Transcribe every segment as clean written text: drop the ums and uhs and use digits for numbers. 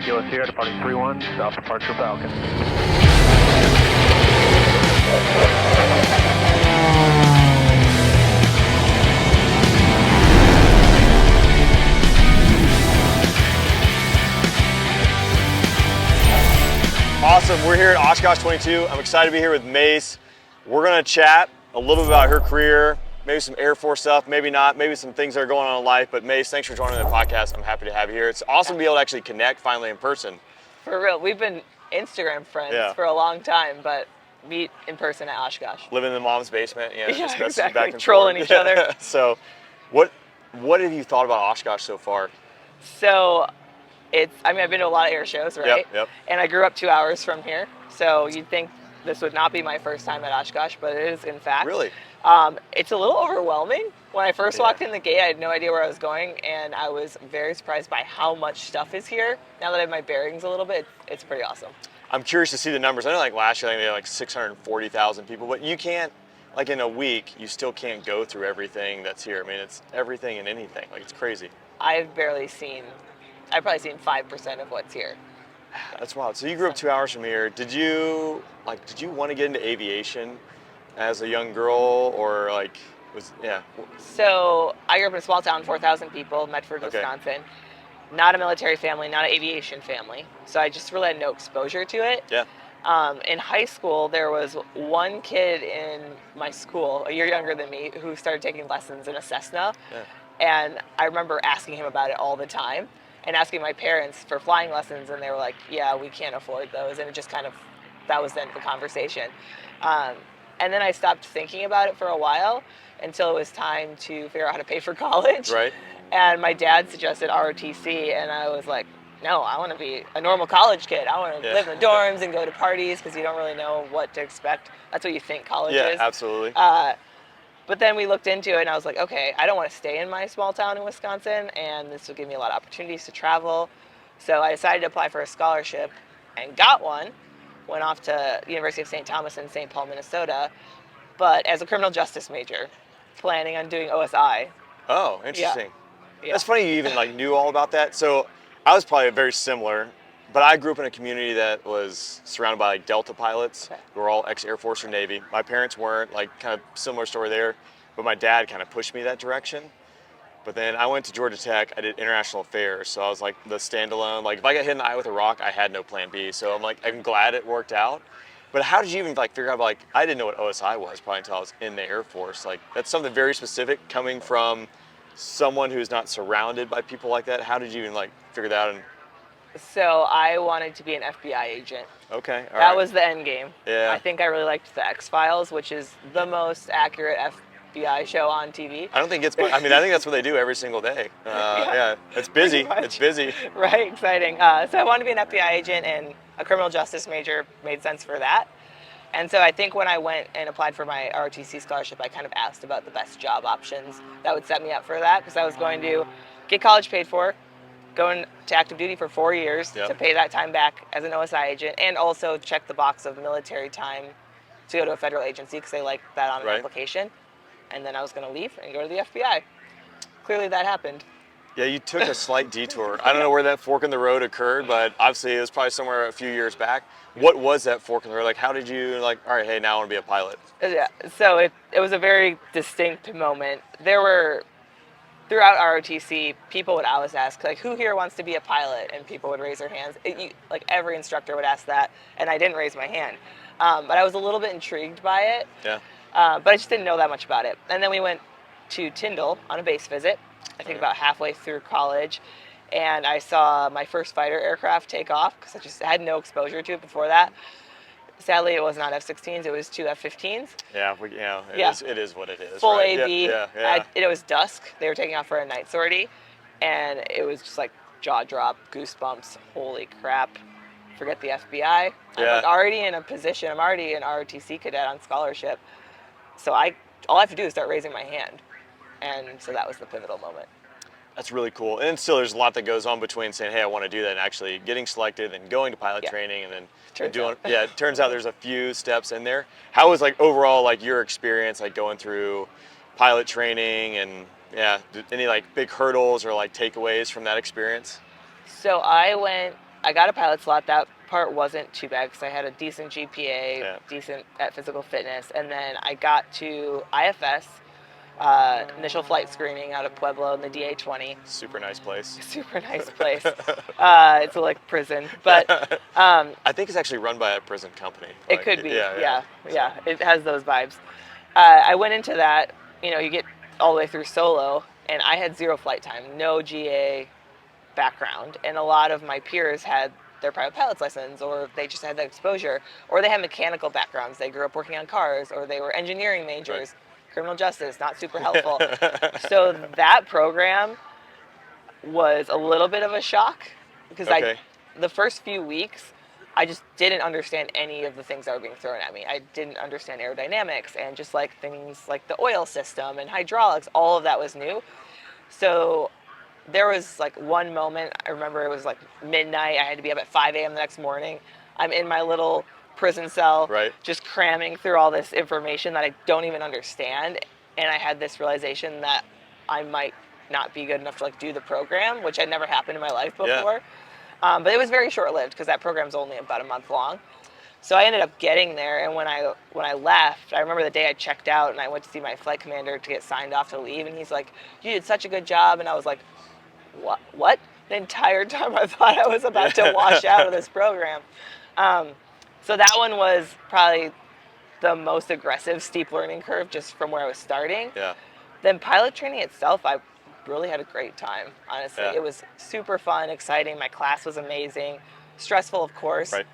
Gillis here, departing 3-1, South Departure Falcon. Awesome, we're here at Oshkosh 22. I'm excited to be here with Mace. We're gonna chat a little bit about her career, maybe some Air Force stuff, maybe not, maybe some things that are going on in life. But Mace, thanks for joining the podcast. I'm happy to have you here. It's awesome to be able to actually connect finally in person. For real, we've been Instagram friends for a long time, but meet in person at Oshkosh. Living in the mom's basement, just messaging back and trolling forth. each other. So, what have you thought about Oshkosh so far? So, I've been to a lot of air shows, right? Yep. And I grew up 2 hours from here, so you'd think this would not be my first time at Oshkosh, but it is in fact. Really? It's a little overwhelming. When I first walked in the gate, I had no idea where I was going, and I was very surprised by how much stuff is here. Now that I have my bearings a little bit, it's pretty awesome. I'm curious to see the numbers. I know like last year, I think they had like 640,000 people, but you can't, like in a week, you still can't go through everything that's here. I mean, it's everything and anything. Like, it's crazy. I've probably seen 5% of what's here. That's wild. So you grew up 2 hours from here. Did you want to get into aviation as a young girl, or So I grew up in a small town, 4,000 people, Medford, Wisconsin. Not a military family, not an aviation family. So I just really had no exposure to it. Yeah. In high school, there was one kid in my school, a year younger than me, who started taking lessons in a Cessna. Yeah. And I remember asking him about it all the time and asking my parents for flying lessons, and they were like, yeah, we can't afford those. And it just that was the end of the conversation. And then I stopped thinking about it for a while until it was time to figure out how to pay for college. Right. And my dad suggested ROTC, and I was like, no, I want to be a normal college kid. I want to live in the dorms and go to parties, because you don't really know what to expect. That's what you think college is. Yeah, absolutely. But then we looked into it, and I was like, okay, I don't want to stay in my small town in Wisconsin, and this will give me a lot of opportunities to travel. So I decided to apply for a scholarship and got one. Went off to the University of St. Thomas in St. Paul, Minnesota, but as a criminal justice major, planning on doing OSI. Oh, interesting. Yeah. That's funny you even knew all about that. So I was probably very similar, but I grew up in a community that was surrounded by Delta pilots who were all ex-Air Force or Navy. My parents weren't, kind of similar story there, but my dad kind of pushed me that direction. But then I went to Georgia Tech, I did international affairs, so I was like the standalone. Like if I got hit in the eye with a rock, I had no plan B. So I'm glad it worked out. But how did you even figure out, I didn't know what OSI was probably until I was in the Air Force. That's something very specific coming from someone who's not surrounded by people like that. How did you even figure that out? So I wanted to be an FBI agent. Okay, all right. That was the end game. Yeah. I think I really liked the X-Files, which is the most accurate FBI show on TV. I think that's what they do every single day. Yeah, it's busy. It's busy. Right, exciting. So I wanted to be an FBI agent, and a criminal justice major made sense for that. And so I think when I went and applied for my ROTC scholarship, I kind of asked about the best job options that would set me up for that, because I was going to get college paid for, going to active duty for 4 years to pay that time back as an OSI agent, and also check the box of military time to go to a federal agency, because they like that on an application. And then I was going to leave and go to the FBI. Clearly that happened. Yeah, you took a slight detour. I don't know where that fork in the road occurred, but obviously it was probably somewhere a few years back. What was that fork in the road? How did you all right, hey, now I want to be a pilot? Yeah, so it was a very distinct moment. There were, throughout ROTC, people would always ask, who here wants to be a pilot? And people would raise their hands. Every instructor would ask that, and I didn't raise my hand. But I was a little bit intrigued by it. Yeah. But I just didn't know that much about it. And then we went to Tyndall on a base visit, I think about halfway through college, and I saw my first fighter aircraft take off, because I just had no exposure to it before that. Sadly, it was not F-16s, it was 2 F-15s. Yeah, it is what it is. Full right? AB. Yeah. It was dusk. They were taking off for a night sortie, and it was just jaw drop, goosebumps, holy crap. Forget the FBI. I'm already in a position, I'm already an ROTC cadet on scholarship. So all I have to do is start raising my hand. And so that was the pivotal moment. That's really cool. And still there's a lot that goes on between saying, hey, I want to do that, and actually getting selected and going to pilot training, and then it turns out there's a few steps in there. How was overall your experience going through pilot training, and any big hurdles or takeaways from that experience? So I went I got a pilot slot. That part wasn't too bad because I had a decent GPA, Yeah. decent at physical fitness, and then I got to IFS, initial flight screening out of Pueblo in the DA-20. Super nice place. Super nice place. It's like prison, but I think it's actually run by a prison company. it Like, could be. yeah. Yeah. It has those vibes. I went into that. You get all the way through solo, and I had 0 flight time, no GA background, and a lot of my peers had their private pilot's license, or they just had that exposure, or they had mechanical backgrounds. They grew up working on cars, or they were engineering majors. Right. Criminal justice, not super helpful. So that program was a little bit of a shock because Okay. the first few weeks, I just didn't understand any of the things that were being thrown at me. I didn't understand aerodynamics and just like things like the oil system and hydraulics. All of that was new. So there was like one moment, I remember it was like midnight. I had to be up at 5 a.m. the next morning. I'm in my little prison cell, Right. just cramming through all this information that I don't even understand. And I had this realization that I might not be good enough to like do the program, which had never happened in my life before. Yeah. But it was very short-lived because that program's only about a month long. So I ended up getting there, and when I left, I remember the day I checked out and I went to see my flight commander to get signed off to leave, and he's like, "You did such a good job," and I was like, What? The entire time I thought I was about to wash out of this program. So that one was probably the most aggressive steep learning curve just from where I was starting. Yeah. Then pilot training itself, I really had a great time, honestly. Yeah. It was super fun, exciting. My class was amazing. Stressful, of course. Right.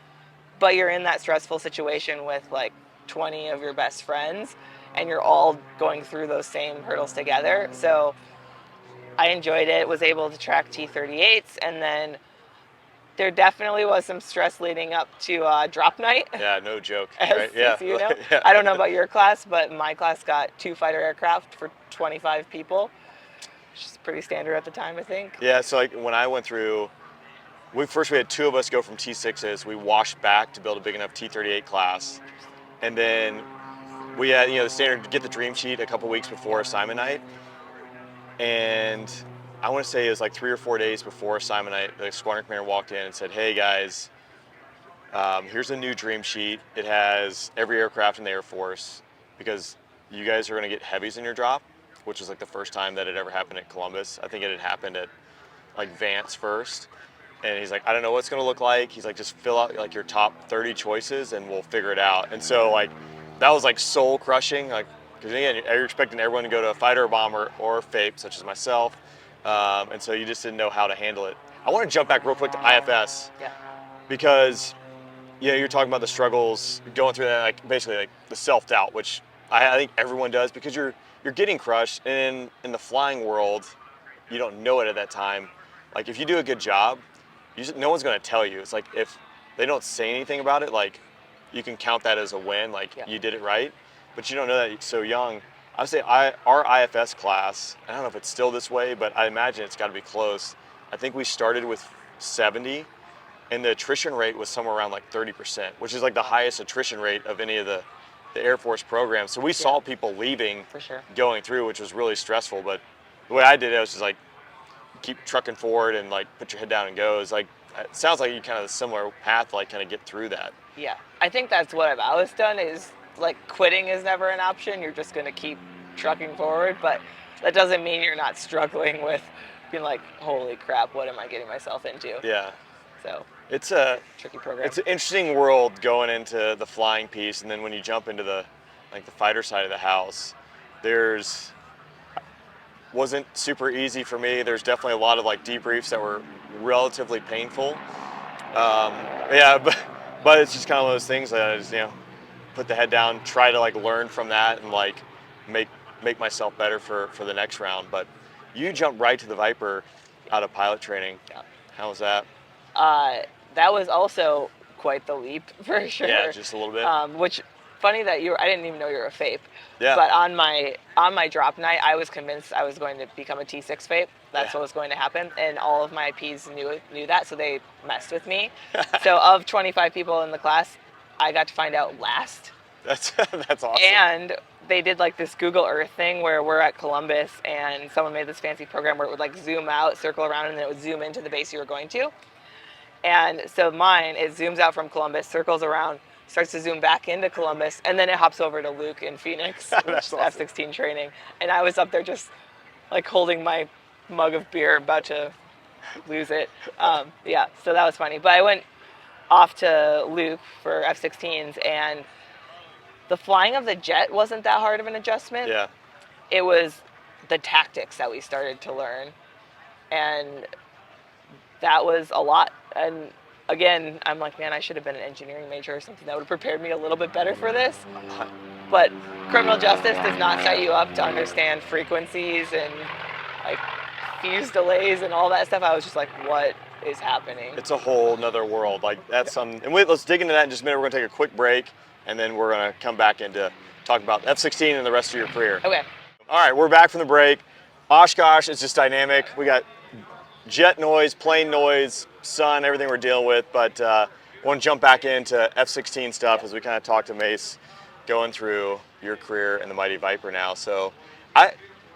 But you're in that stressful situation with like 20 of your best friends, and you're all going through those same hurdles together. So I enjoyed it, was able to track T-38s, and then there definitely was some stress leading up to drop night. Yeah, no joke. As, Right? Yeah. as you know. Yeah. I don't know about your class, but my class got 2 fighter aircraft for 25 people, which is pretty standard at the time, I think. Yeah, so like when I went through, we had 2 of us go from T6s. We washed back to build a big enough T-38 class. And then we had, the standard get the dream sheet a couple weeks before assignment night. And I want to say it was like 3 or 4 days before assignment night, the squadron commander walked in and said, "Hey guys, here's a new dream sheet. It has every aircraft in the Air Force because you guys are going to get heavies in your drop," which was like the first time that it ever happened at Columbus. I think it had happened at like Vance first. And he's like, "I don't know what it's going to look like." He's like, "Just fill out like your top 30 choices and we'll figure it out." And so like that was like soul crushing, like, because again, you're expecting everyone to go to a fighter or bomber or FAPE, such as myself, and so you just didn't know how to handle it. I want to jump back real quick to IFS, Yeah. because you're talking about the struggles going through that, like basically like the self-doubt, which I think everyone does, because you're getting crushed, and in the flying world, you don't know it at that time. Like if you do a good job, no one's going to tell you. It's like if they don't say anything about it, like you can count that as a win, like you did it right. But you don't know that you're so young. I would say our IFS class, I don't know if it's still this way, but I imagine it's got to be close. I think we started with 70, and the attrition rate was somewhere around like 30%, which is like the highest attrition rate of any of the Air Force programs. So we saw people leaving, For sure. going through, which was really stressful. But the way I did it, I was just like, keep trucking forward and like put your head down and go. It's like, it sounds like you kind of a similar path, like kind of get through that. Yeah. I think that's what I've always done is like quitting is never an option. You're just going to keep trucking forward, but that doesn't mean you're not struggling with being like, holy crap, what am I getting myself into? Yeah. So it's a tricky program. It's an interesting world going into the flying piece, and then when you jump into the fighter side of the house, wasn't super easy for me. There's definitely a lot of like debriefs that were relatively painful. But it's just kind of one of those things that I just put the head down, try to like learn from that, and like make myself better for the next round. But you jumped right to the Viper out of pilot training. Yeah. How was that? That was also quite the leap for sure. Yeah, just a little bit. Which funny that I didn't even know you were a FAPE. Yeah. But on my drop night, I was convinced I was going to become a T6 FAPE. That's what was going to happen, and all of my Ps knew that, so they messed with me. So of 25 people in the class, I got to find out last. That's awesome. And they did like this Google Earth thing where we're at Columbus, and someone made this fancy program where it would like zoom out, circle around, and then it would zoom into the base you were going to. And so mine, it zooms out from Columbus, circles around, starts to zoom back into Columbus, and then it hops over to Luke in Phoenix, which That's is awesome. F-16 training. And I was up there just like holding my mug of beer, about to lose it. Yeah, so that was funny. But I went off to Luke for F-16s, and the flying of the jet wasn't that hard of an adjustment. Yeah. It was the tactics that we started to learn, and that was a lot. And again, I'm like, man, I should have been an engineering major or something that would have prepared me a little bit better for this. But criminal justice does not set you up to understand frequencies and like fuse delays and all that stuff. I was just like, what is happening? It's a whole nother world. Like that's some, and let's dig into that in just a minute. We're gonna take a quick break, and then we're gonna come back into talk about F-16 and the rest of your career. Okay. All right, we're back from the break. Oshkosh is just dynamic. We got jet noise, plane noise, sun, everything we're dealing with. But I want to jump back into F-16 stuff as we kind of talk to Mace, going through your career in the Mighty Viper now. So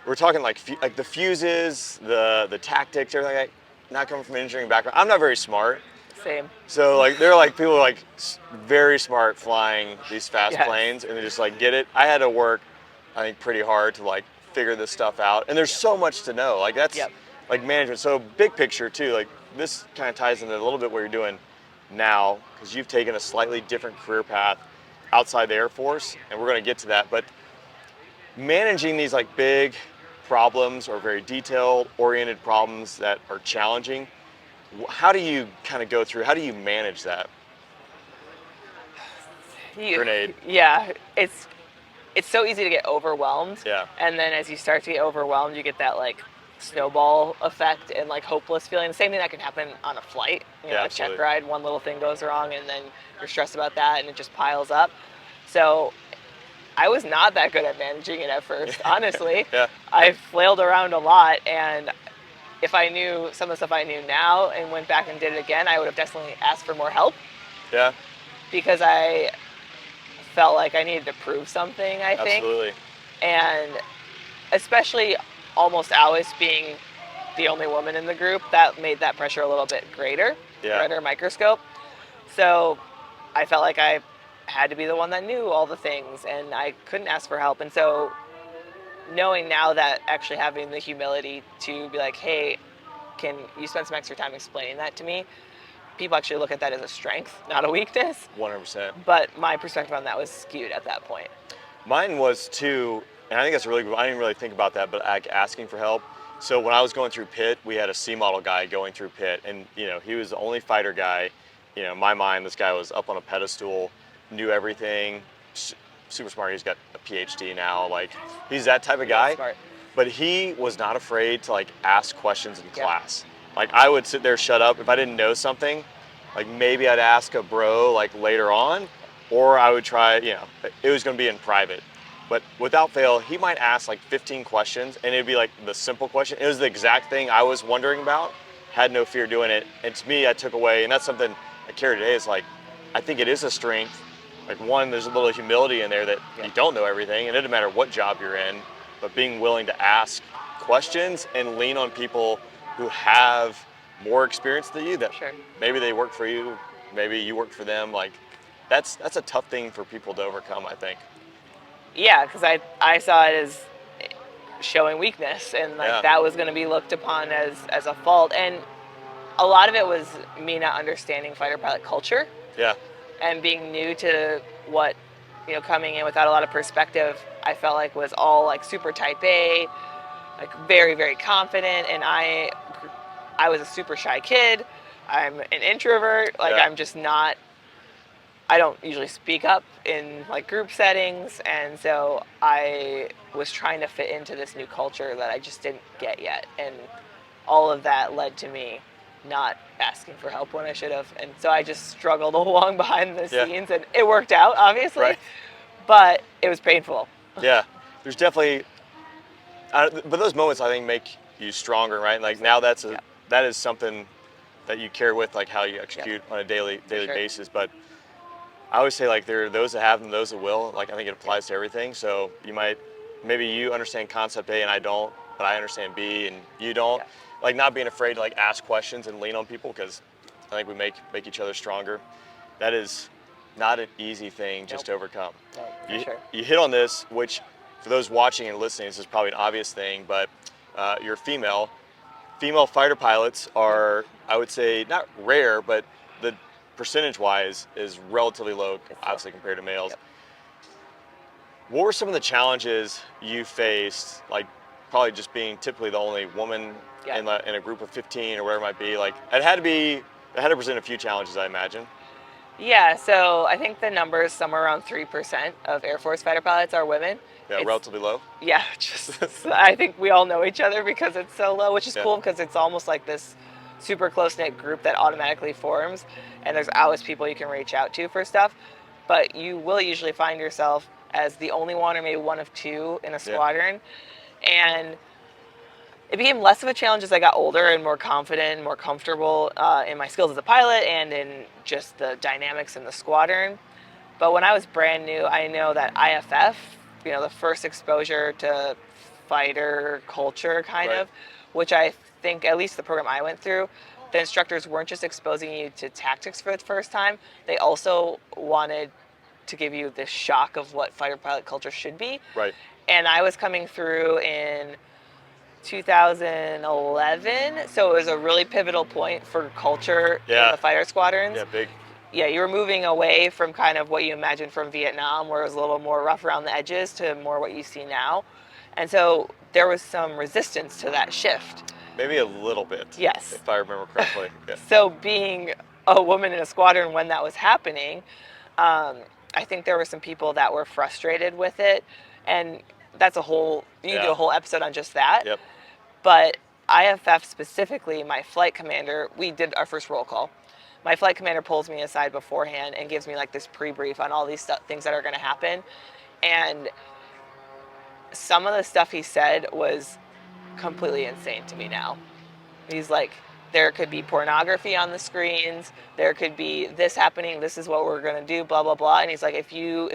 we're talking like the fuses, the tactics, everything like that. Not coming from an engineering background. I'm not very smart. Same. So like they're like people like very smart flying these fast Yes. planes, and they just like get it. I had to work, I think, pretty hard to like figure this stuff out. And there's so much to know. Like that's like management. So big picture too. Like this kind of ties into a little bit what you're doing now, because you've taken a slightly different career path outside the Air Force, and we're going to get to that. But managing these like big problems or very detailed oriented problems that are challenging, how do you kind of go through, how do you manage that? Grenade. Yeah, it's so easy to get overwhelmed. Yeah. And then as you start to get overwhelmed, you get that like snowball effect and like hopeless feeling. The same thing that can happen on a flight. You know, Yeah, a check absolutely. ride, one little thing goes wrong, and then you're stressed about that, and it just piles up. So I was not that good at managing it at first, honestly. Yeah. I flailed around a lot, and if I knew some of the stuff I knew now and went back and did it again, I would have definitely asked for more help, Yeah, because I felt like I needed to prove something, I think. absolutely. And especially almost always being the only woman in the group, that made that pressure a little bit greater, Yeah. under a microscope. So I felt like I had to be the one that knew all the things, and I couldn't ask for help. And so knowing now that actually having the humility to be like, hey, can you spend some extra time explaining that to me? People actually look at that as a strength, not a weakness. 100%. But my perspective on that was skewed at that point. Mine was too, and I think that's really good. I didn't really think about that, but like asking for help. So when I was going through Pitt, we had a C model guy going through Pitt, and you know, he was the only fighter guy. You know, in my mind, this guy was up on a pedestal, knew everything, super smart. He's got a PhD now. Like, he's that type of guy. Smart. But he was not afraid to like ask questions in class. Like I would sit there, shut up. If I didn't know something, like maybe I'd ask a bro like later on, or I would try, you know, it was gonna be in private. But without fail, he might ask like 15 questions, and it'd be like the simple question. It was the exact thing I was wondering about, had no fear doing it. And to me, I took away, and that's something I carry today, is like, I think it is a strength. Like one, there's a little humility in there that you don't know everything, and it doesn't matter what job you're in, but being willing to ask questions and lean on people who have more experience than you, that maybe they work for you, maybe you work for them. Like that's a tough thing for people to overcome, I think. Yeah, because I saw it as showing weakness, and like that was going to be looked upon as a fault. And a lot of it was me not understanding fighter pilot culture. Yeah. And being new to what, you know, coming in without a lot of perspective, I felt like was all like super type A, like very, very confident. And I was a super shy kid. I'm an introvert. Like I'm just not, I don't usually speak up in like group settings. And so I was trying to fit into this new culture that I just didn't get yet. And all of that led to me not asking for help when I should have. And so I just struggled along behind the scenes, and it worked out, obviously, but it was painful. Yeah, there's definitely, but those moments I think make you stronger, right? Like now that is something that you carry with, like how you execute on a daily basis. But I always say like there are those that have and those that will. Like I think it applies to everything. So maybe you understand concept A and I don't, but I understand B and you don't. Like not being afraid to like ask questions and lean on people, because I think we make each other stronger. That is not an easy thing just to overcome. No, for sure. You hit on this, which for those watching and listening, this is probably an obvious thing, but you're female. Female fighter pilots are, I would say, not rare, but the percentage-wise is relatively low, obviously compared to males. Yep. What were some of the challenges you faced, like probably just being typically the only woman in a group of 15 or whatever it might be? Like it had to present a few challenges, I imagine. Yeah, so I think the number is somewhere around 3% of Air Force fighter pilots are women. Yeah, relatively low. Yeah, I think we all know each other because it's so low, which is cool because it's almost like this super close-knit group that automatically forms, and there's always people you can reach out to for stuff, but you will usually find yourself as the only one or maybe one of two in a squadron, and it became less of a challenge as I got older and more confident and more comfortable in my skills as a pilot and in just the dynamics in the squadron. But when I was brand new, I know that IFF, the first exposure to fighter culture kind of, which I think, at least the program I went through, the instructors weren't just exposing you to tactics for the first time. They also wanted to give you this shock of what fighter pilot culture should be. Right. And I was coming through in 2011, so it was a really pivotal point for culture in the fighter squadrons. Yeah, big. Yeah, you were moving away from kind of what you imagined from Vietnam, where it was a little more rough around the edges, to more what you see now. And so there was some resistance to that shift. Maybe a little bit. Yes. If I remember correctly. Yeah. So being a woman in a squadron when that was happening, I think there were some people that were frustrated with it. And that's you can do a whole episode on just that. Yep. But IFF specifically, my flight commander, we did our first roll call. My flight commander pulls me aside beforehand and gives me like this pre-brief on all these things that are going to happen. And some of the stuff he said was completely insane to me now. He's like, there could be pornography on the screens, there could be this happening, this is what we're going to do, blah, blah, blah. And he's like, if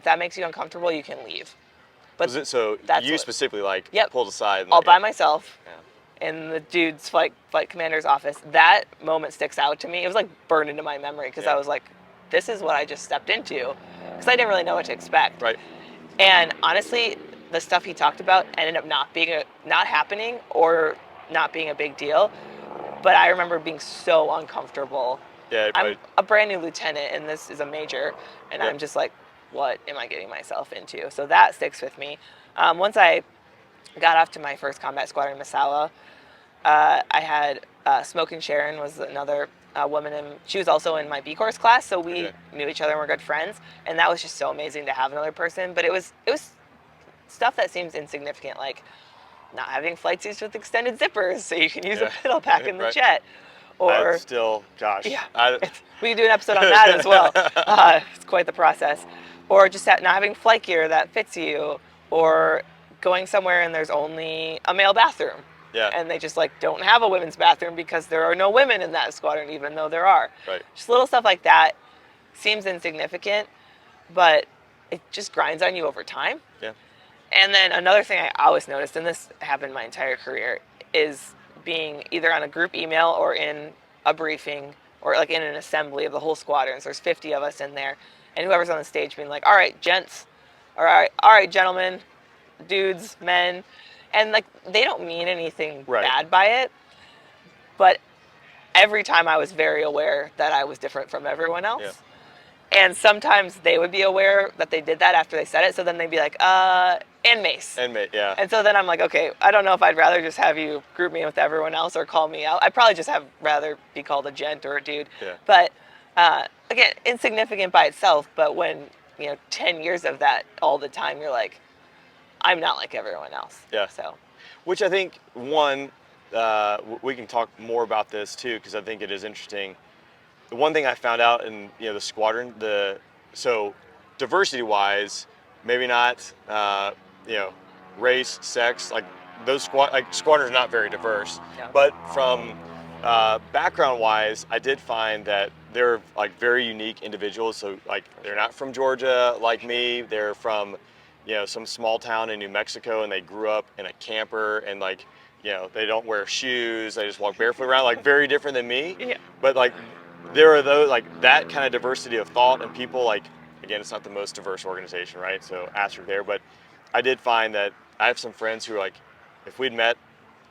that makes you uncomfortable, you can leave. But specifically pulled aside and all by myself in the dude's flight commander's office. That moment sticks out to me. It was like burned into my memory because I was like, this is what I just stepped into, because I didn't really know what to expect. Right. And honestly, the stuff he talked about ended up not happening or not being a big deal. But I remember being so uncomfortable. Yeah. I'm a brand new lieutenant and this is a major, and I'm just like, what am I getting myself into? So that sticks with me. Once I got off to my first combat squadron, Misawa, I had Smoke and Sharon was another woman, and she was also in my B course class, so we knew each other and were good friends, and that was just so amazing to have another person. But it was stuff that seems insignificant, like not having flight suits with extended zippers so you can use a pedal pack in the jet. Or still, gosh. Yeah, we can do an episode on that as well. It's quite the process. Or just not having flight gear that fits you, or going somewhere and there's only a male bathroom. Yeah. And they just don't have a women's bathroom because there are no women in that squadron, even though there are. Right. Just little stuff like that seems insignificant, but it just grinds on you over time. Yeah. And then another thing I always noticed, and this happened my entire career, is being either on a group email or in a briefing or in an assembly of the whole squadron. So there's 50 of us in there, and whoever's on the stage being like, all right, gents, all right, gentlemen, dudes, men, and they don't mean anything bad by it, but every time I was very aware that I was different from everyone else. Yeah. And sometimes they would be aware that they did that after they said it, so then they'd be like, and Mace. And Mace, yeah. And so then I'm like, okay, I don't know if I'd rather just have you group me with everyone else or call me out. I'd probably just rather be called a gent or a dude. Yeah. But again, insignificant by itself, but when 10 years of that all the time, you're like, I'm not like everyone else. Yeah. So, which I think we can talk more about this too, because I think it is interesting. The one thing I found out in the squadron, so diversity-wise, maybe not race, sex, those squadrons are not very diverse. Yeah. But from background-wise, I did find that they're very unique individuals. So they're not from Georgia like me. They're from some small town in New Mexico, and they grew up in a camper, and they don't wear shoes. They just walk barefoot around, very different than me. Yeah. But there are those, like, that kind of diversity of thought and people, like, again, it's not the most diverse organization, right? So asterisk there, but I did find that I have some friends who are like, if we'd met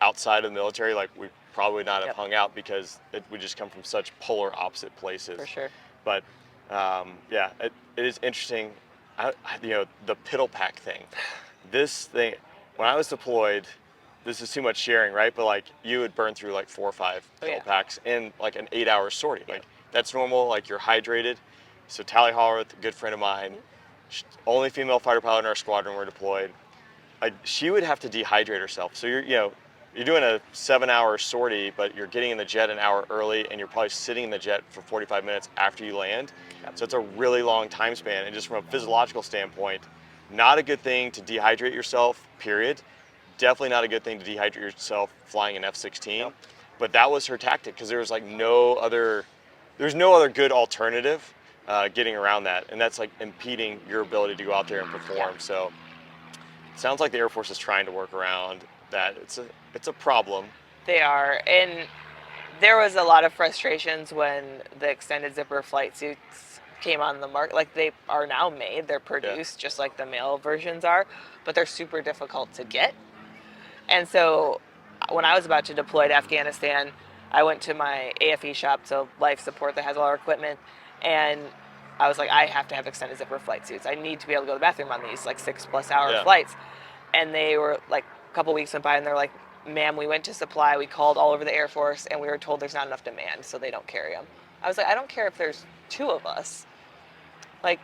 outside of the military, like, we probably would not have Yep. hung out because we just come from such polar opposite places. For sure. But yeah, it is interesting. You know, the piddle pack thing. This thing, when I was deployed, this is too much sharing, right? But like, you would burn through like 4 or 5 Oh, piddle yeah. packs in like an 8-hour sortie. Yeah. Like, that's normal. Like, you're hydrated. So Tally Howarth, a good friend of mine, only female fighter pilot in our squadron, were deployed. Like, she would have to dehydrate herself. So you're doing a 7-hour sortie, but you're getting in the jet an hour early, and you're probably sitting in the jet for 45 minutes after you land. So it's a really long time span, and just from a physiological standpoint, not a good thing to dehydrate yourself, period. Definitely not a good thing to dehydrate yourself flying an F-16. Yep. But that was her tactic, because there was like no other good alternative getting around that, and that's like impeding your ability to go out there and perform. Yeah. So it sounds like the Air Force is trying to work around that. It's a problem. They are, and there was a lot of frustrations when the extended zipper flight suits came on the market. Like, they are now made, they're produced just like the male versions are, but they're super difficult to get. And so when I was about to deploy to Afghanistan, I went to my AFE shop, so life support that has all our equipment, and I was like, I have to have extended zipper flight suits. I need to be able to go to the bathroom on these like 6+ hour Yeah. flights. And they were like, a couple weeks went by, and they're like, ma'am, we went to supply, we called all over the Air Force, and we were told there's not enough demand, so they don't carry them. I was like, I don't care if there's 2 of us. Like,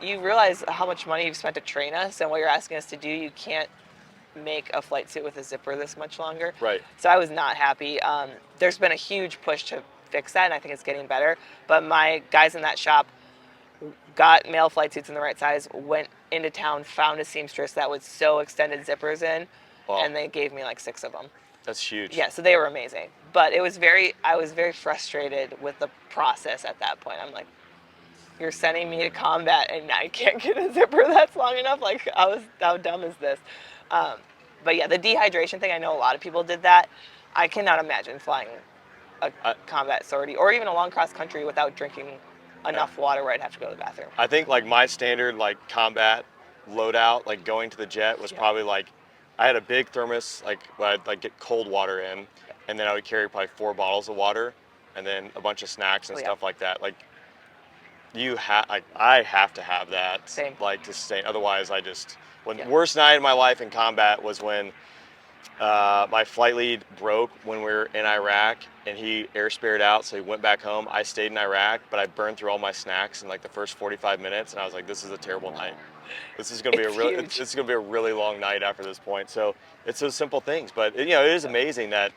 you realize how much money you've spent to train us, and what you're asking us to do, you can't make a flight suit with a zipper this much longer. Right. So I was not happy. There's been a huge push to fix that, and I think it's getting better. But my guys in that shop got male flight suits in the right size, went into town, found a seamstress that would sew extended zippers in, Wow. and they gave me like 6 of them. That's huge. Yeah, so they were amazing. But I was very frustrated with the process at that point. I'm like, you're sending me to combat and I can't get a zipper that's long enough? Like, how dumb is this? But yeah, the dehydration thing, I know a lot of people did that. I cannot imagine flying a combat sortie or even a long cross country without drinking enough water where I'd have to go to the bathroom. I think like my standard like combat loadout, like going to the jet, was probably like, I had a big thermos, like where I'd like get cold water in, and then I would carry probably 4 bottles of water, and then a bunch of snacks and stuff like that. Like, I have to have that. Same. Like, to sustain. Otherwise, worst night of my life in combat was when my flight lead broke when we were in Iraq, and he airspared out, so he went back home. I stayed in Iraq, but I burned through all my snacks in like the first 45 minutes, and I was like, this is a terrible night. This is going to be it's going to be a really long night after this point. So it's those simple things, but it is amazing that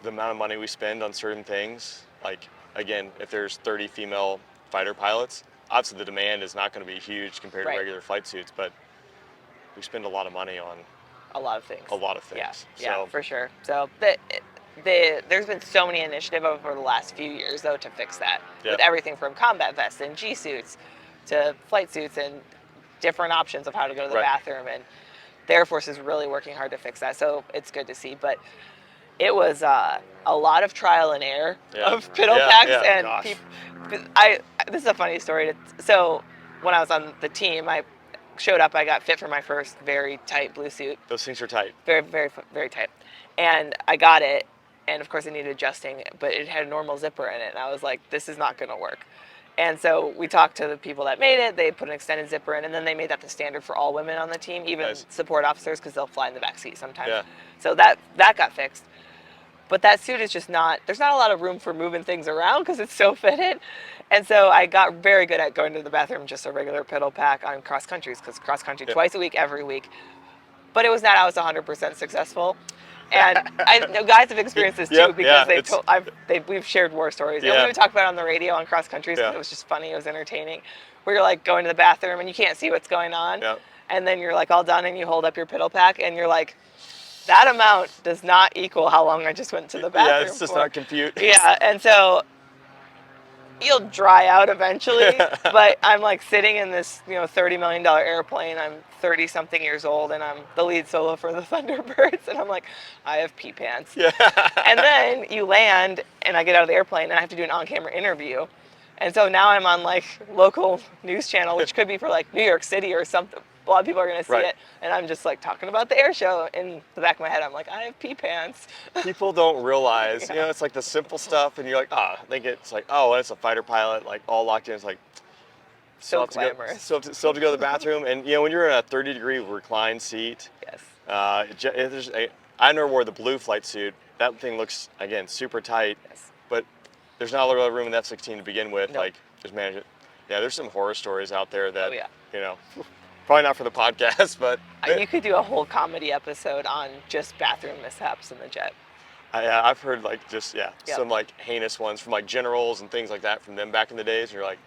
the amount of money we spend on certain things. Like, again, if there's 30 female fighter pilots, obviously the demand is not going to be huge compared to regular flight suits, but we spend a lot of money on a lot of things. Yeah, for sure. So there's been so many initiatives over the last few years, though, to fix that. With everything from combat vests and G suits to flight suits and different options of how to go to the bathroom. And the Air Force is really working hard to fix that. So it's good to see. But it was a lot of trial and error of piddle packs. And this is a funny story. So when I was on the team, I showed up, I got fit for my first very tight blue suit. Those things are tight. Very, very, very tight. And I got it, and of course it needed adjusting, but it had a normal zipper in it, and I was like, this is not gonna work. And so we talked to the people that made it, they put an extended zipper in, and then they made that the standard for all women on the team, even support officers, because they'll fly in the back seat sometimes. Yeah. So that got fixed. But that suit is just there's not a lot of room for moving things around because it's so fitted. And so I got very good at going to the bathroom, just a regular piddle pack on cross countries, because cross country twice a week, every week. But it was not, I was 100% successful. And I know guys have experienced this too, because we've shared war stories. And we talked about it on the radio on cross countries, because it was just funny, it was entertaining. Where you're like going to the bathroom and you can't see what's going on. And then you're like all done and you hold up your piddle pack and you're like, that amount does not equal how long I just went to the bathroom. Yeah, it's just not compute. Yeah, and so you'll dry out eventually, but I'm like sitting in this, $30 million airplane. I'm 30 something years old and I'm the lead solo for the Thunderbirds. And I'm like, I have pee pants. Yeah. And then you land and I get out of the airplane and I have to do an on-camera interview. And so now I'm on like local news channel, which could be for like New York City or something. A lot of people are going to see it. And I'm just like talking about the air show. In the back of my head, I'm like, I have pee pants. People don't realize, you know, it's like the simple stuff, and you're like, I think it's like, oh, it's a fighter pilot, like all locked in. It's like, So still have glamorous. to go to the bathroom. And, you know, when you're in a 30-degree reclined seat, Yes. I never wore the blue flight suit. That thing looks, again, super tight. Yes. But there's not a lot of room in the F-16 to begin with. Nope. Like, just manage it. Yeah, there's some horror stories out there that, Oh, yeah. you know, probably not for the podcast, but. You could do a whole comedy episode on just bathroom mishaps in the jet. I've heard like just, Yep. some like heinous ones from like generals and things like that from them back in the days. And you're like,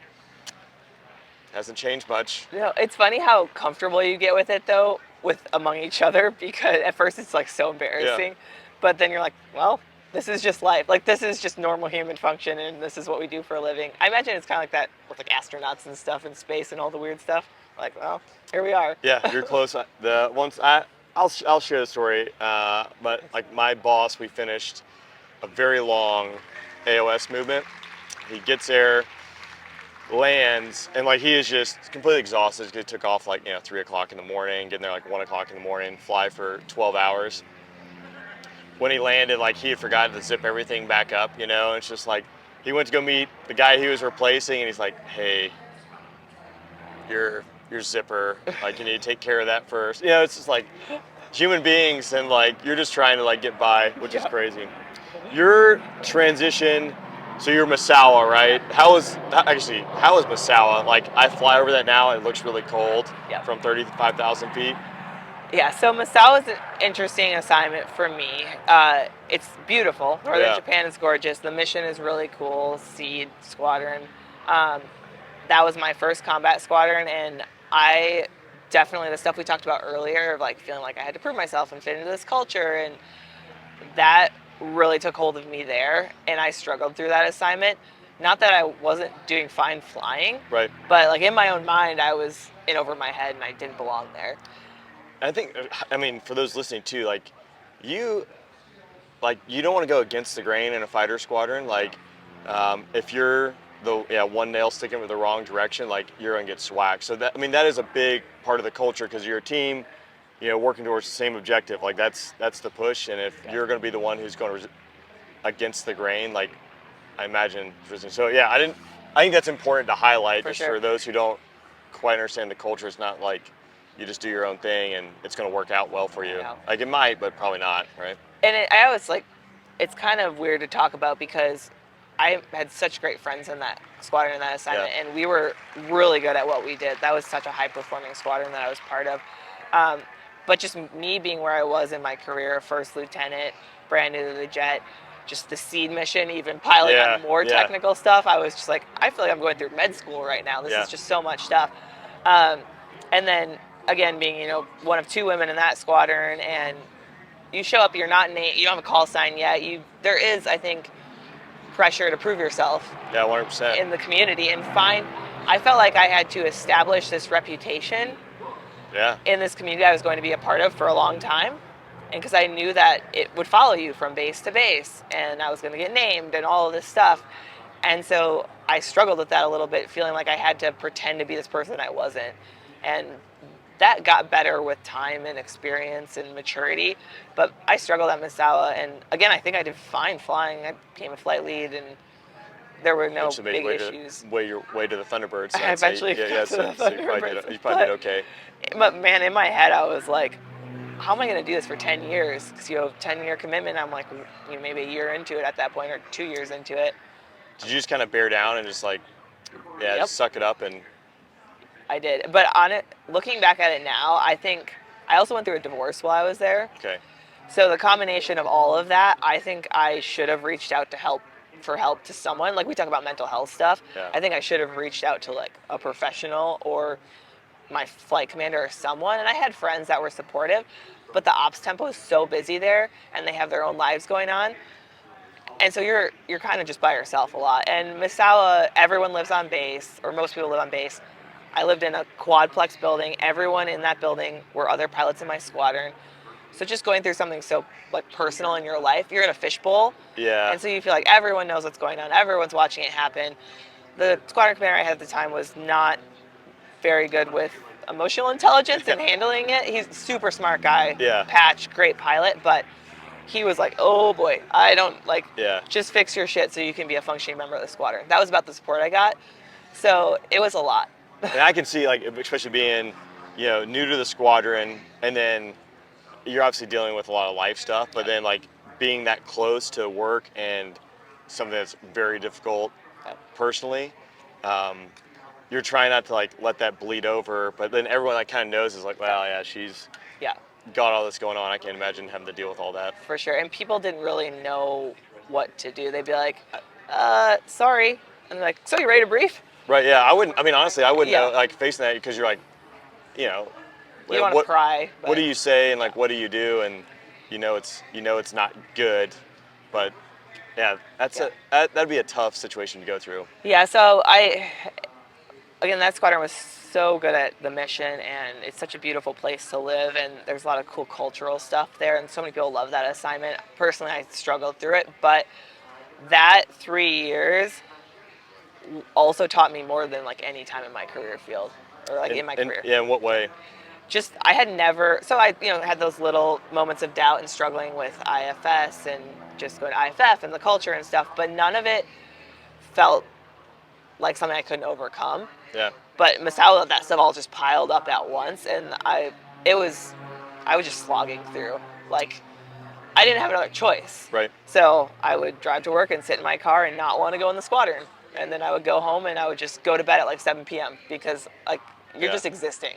hasn't changed much. You know, it's funny how comfortable you get with it though, with among each other, because at first it's like so embarrassing, but then you're like, well, this is just life. Like this is just normal human function, and this is what we do for a living. I imagine it's kind of like that with like astronauts and stuff in space and all the weird stuff. Like, well, here we are. Yeah, you're close. I'll share the story. But like my boss, we finished a very long AOS movement. He gets there, lands, and like he is just completely exhausted. He took off like 3 o'clock in the morning, getting there like 1 o'clock in the morning, fly for 12 hours. When he landed, like he had forgotten to zip everything back up, and it's just like he went to go meet the guy he was replacing, and he's like, hey, your zipper, like you need to take care of that first. It's just like human beings, and like you're just trying to like get by, which is crazy. Your transition, so you're Misawa, right? How is Misawa? Like I fly over that now, it looks really cold from 35,000 feet. Yeah, so Misawa is an interesting assignment for me. It's beautiful. Northern Japan is gorgeous. The mission is really cool. SEED Squadron. That was my first combat squadron, and I definitely, the stuff we talked about earlier of like feeling like I had to prove myself and fit into this culture, and that really took hold of me there, and I struggled through that assignment. Not that I wasn't doing fine flying, right? But like in my own mind, I was in over my head, and I didn't belong there. I mean, for those listening too, like you don't want to go against the grain in a fighter squadron. Like, if you're one nail sticking with the wrong direction, like you're gonna get swacked. So that is a big part of the culture, because you're a team, working towards the same objective. Like that's the push. And if you're gonna be the one who's going against the grain, like I imagine. So I think that's important to highlight for those who don't quite understand the culture. It's not like you just do your own thing and it's going to work out well for you. Like it might, but probably not, right? And I always it's kind of weird to talk about, because I had such great friends in that squadron, in that assignment, and we were really good at what we did. That was such a high-performing squadron that I was part of. But just me being where I was in my career, first lieutenant, brand new to the jet, just the SEED mission, even piloting on more technical stuff, I was just like, I feel like I'm going through med school right now. This is just so much stuff. And then again, being one of 2 women in that squadron, and you show up, you're not you don't have a call sign yet. There is, I think, pressure to prove yourself. Yeah, 100%. In the community and I felt like I had to establish this reputation. In this community I was going to be a part of for a long time, and because I knew that it would follow you from base to base, and I was going to get named and all of this stuff, and so I struggled with that a little bit, feeling like I had to pretend to be this person I wasn't, and that got better with time and experience and maturity, but I struggled at Misawa, and again, I think I did fine flying. I became a flight lead, and there were no big issues. Your way to the Thunderbirds. So I eventually got to the Thunderbirds. You probably did okay. But man, in my head, I was like, how am I going to do this for 10 years? Because 10-year commitment, I'm like, maybe a year into it at that point, or 2 years into it. Did you just kind of bear down and just like, just suck it up? And I did. But looking back at it now, I think I also went through a divorce while I was there. Okay. So the combination of all of that, I think I should have reached out for help to someone. Like we talk about mental health stuff. I think I should have reached out to like a professional or my flight commander or someone. And I had friends that were supportive, but the ops tempo is so busy there, and they have their own lives going on. And so you're kind of just by yourself a lot. And Misawa, everyone lives on base, or most people live on base. I lived in a quadplex building. Everyone in that building were other pilots in my squadron. So just going through something so like personal in your life, you're in a fishbowl. Yeah. And so you feel like everyone knows what's going on. Everyone's watching it happen. The squadron commander I had at the time was not very good with emotional intelligence and handling it. He's a super smart guy, Yeah. Patch, great pilot, but he was like, oh boy, I don't like, Yeah. just fix your shit so you can be a functioning member of the squadron. That was about the support I got. So it was a lot. And I can see, like, especially being, you know, new to the squadron, and then you're obviously dealing with a lot of life stuff, but then like being that close to work and something that's very difficult personally, you're trying not to like let that bleed over, but then everyone like kind of knows is like, well, yeah, she's Yeah, got all this going on. I can't imagine having to deal with all that. for sure. And people didn't really know what to do. They'd be like, sorry. And they're like, so you ready to brief? Right? Yeah. I mean, honestly, I wouldn't Yeah. know like facing that because you're like, you know, You don't want to pry. what but- do you say and like what do you do, and you know it's not good, but yeah, that'd be a tough situation to go through. Yeah, so again, that squadron was so good at the mission, and it's such a beautiful place to live, and there's a lot of cool cultural stuff there, and so many people love that assignment. Personally, I struggled through it, but that 3 years also taught me more than like any time in my career field, or like in my career. Yeah, in what way? Just I had never, so I had those little moments of doubt and struggling with IFS and just going to IFF and the culture and stuff, but none of it felt like something I couldn't overcome. Yeah. But Misawa, that stuff all just piled up at once, and I was just slogging through. Like, I didn't have another choice. Right. So I would drive to work and sit in my car and not want to go in the squadron, and then I would go home and I would just go to bed at like 7 p.m. because like you're just existing.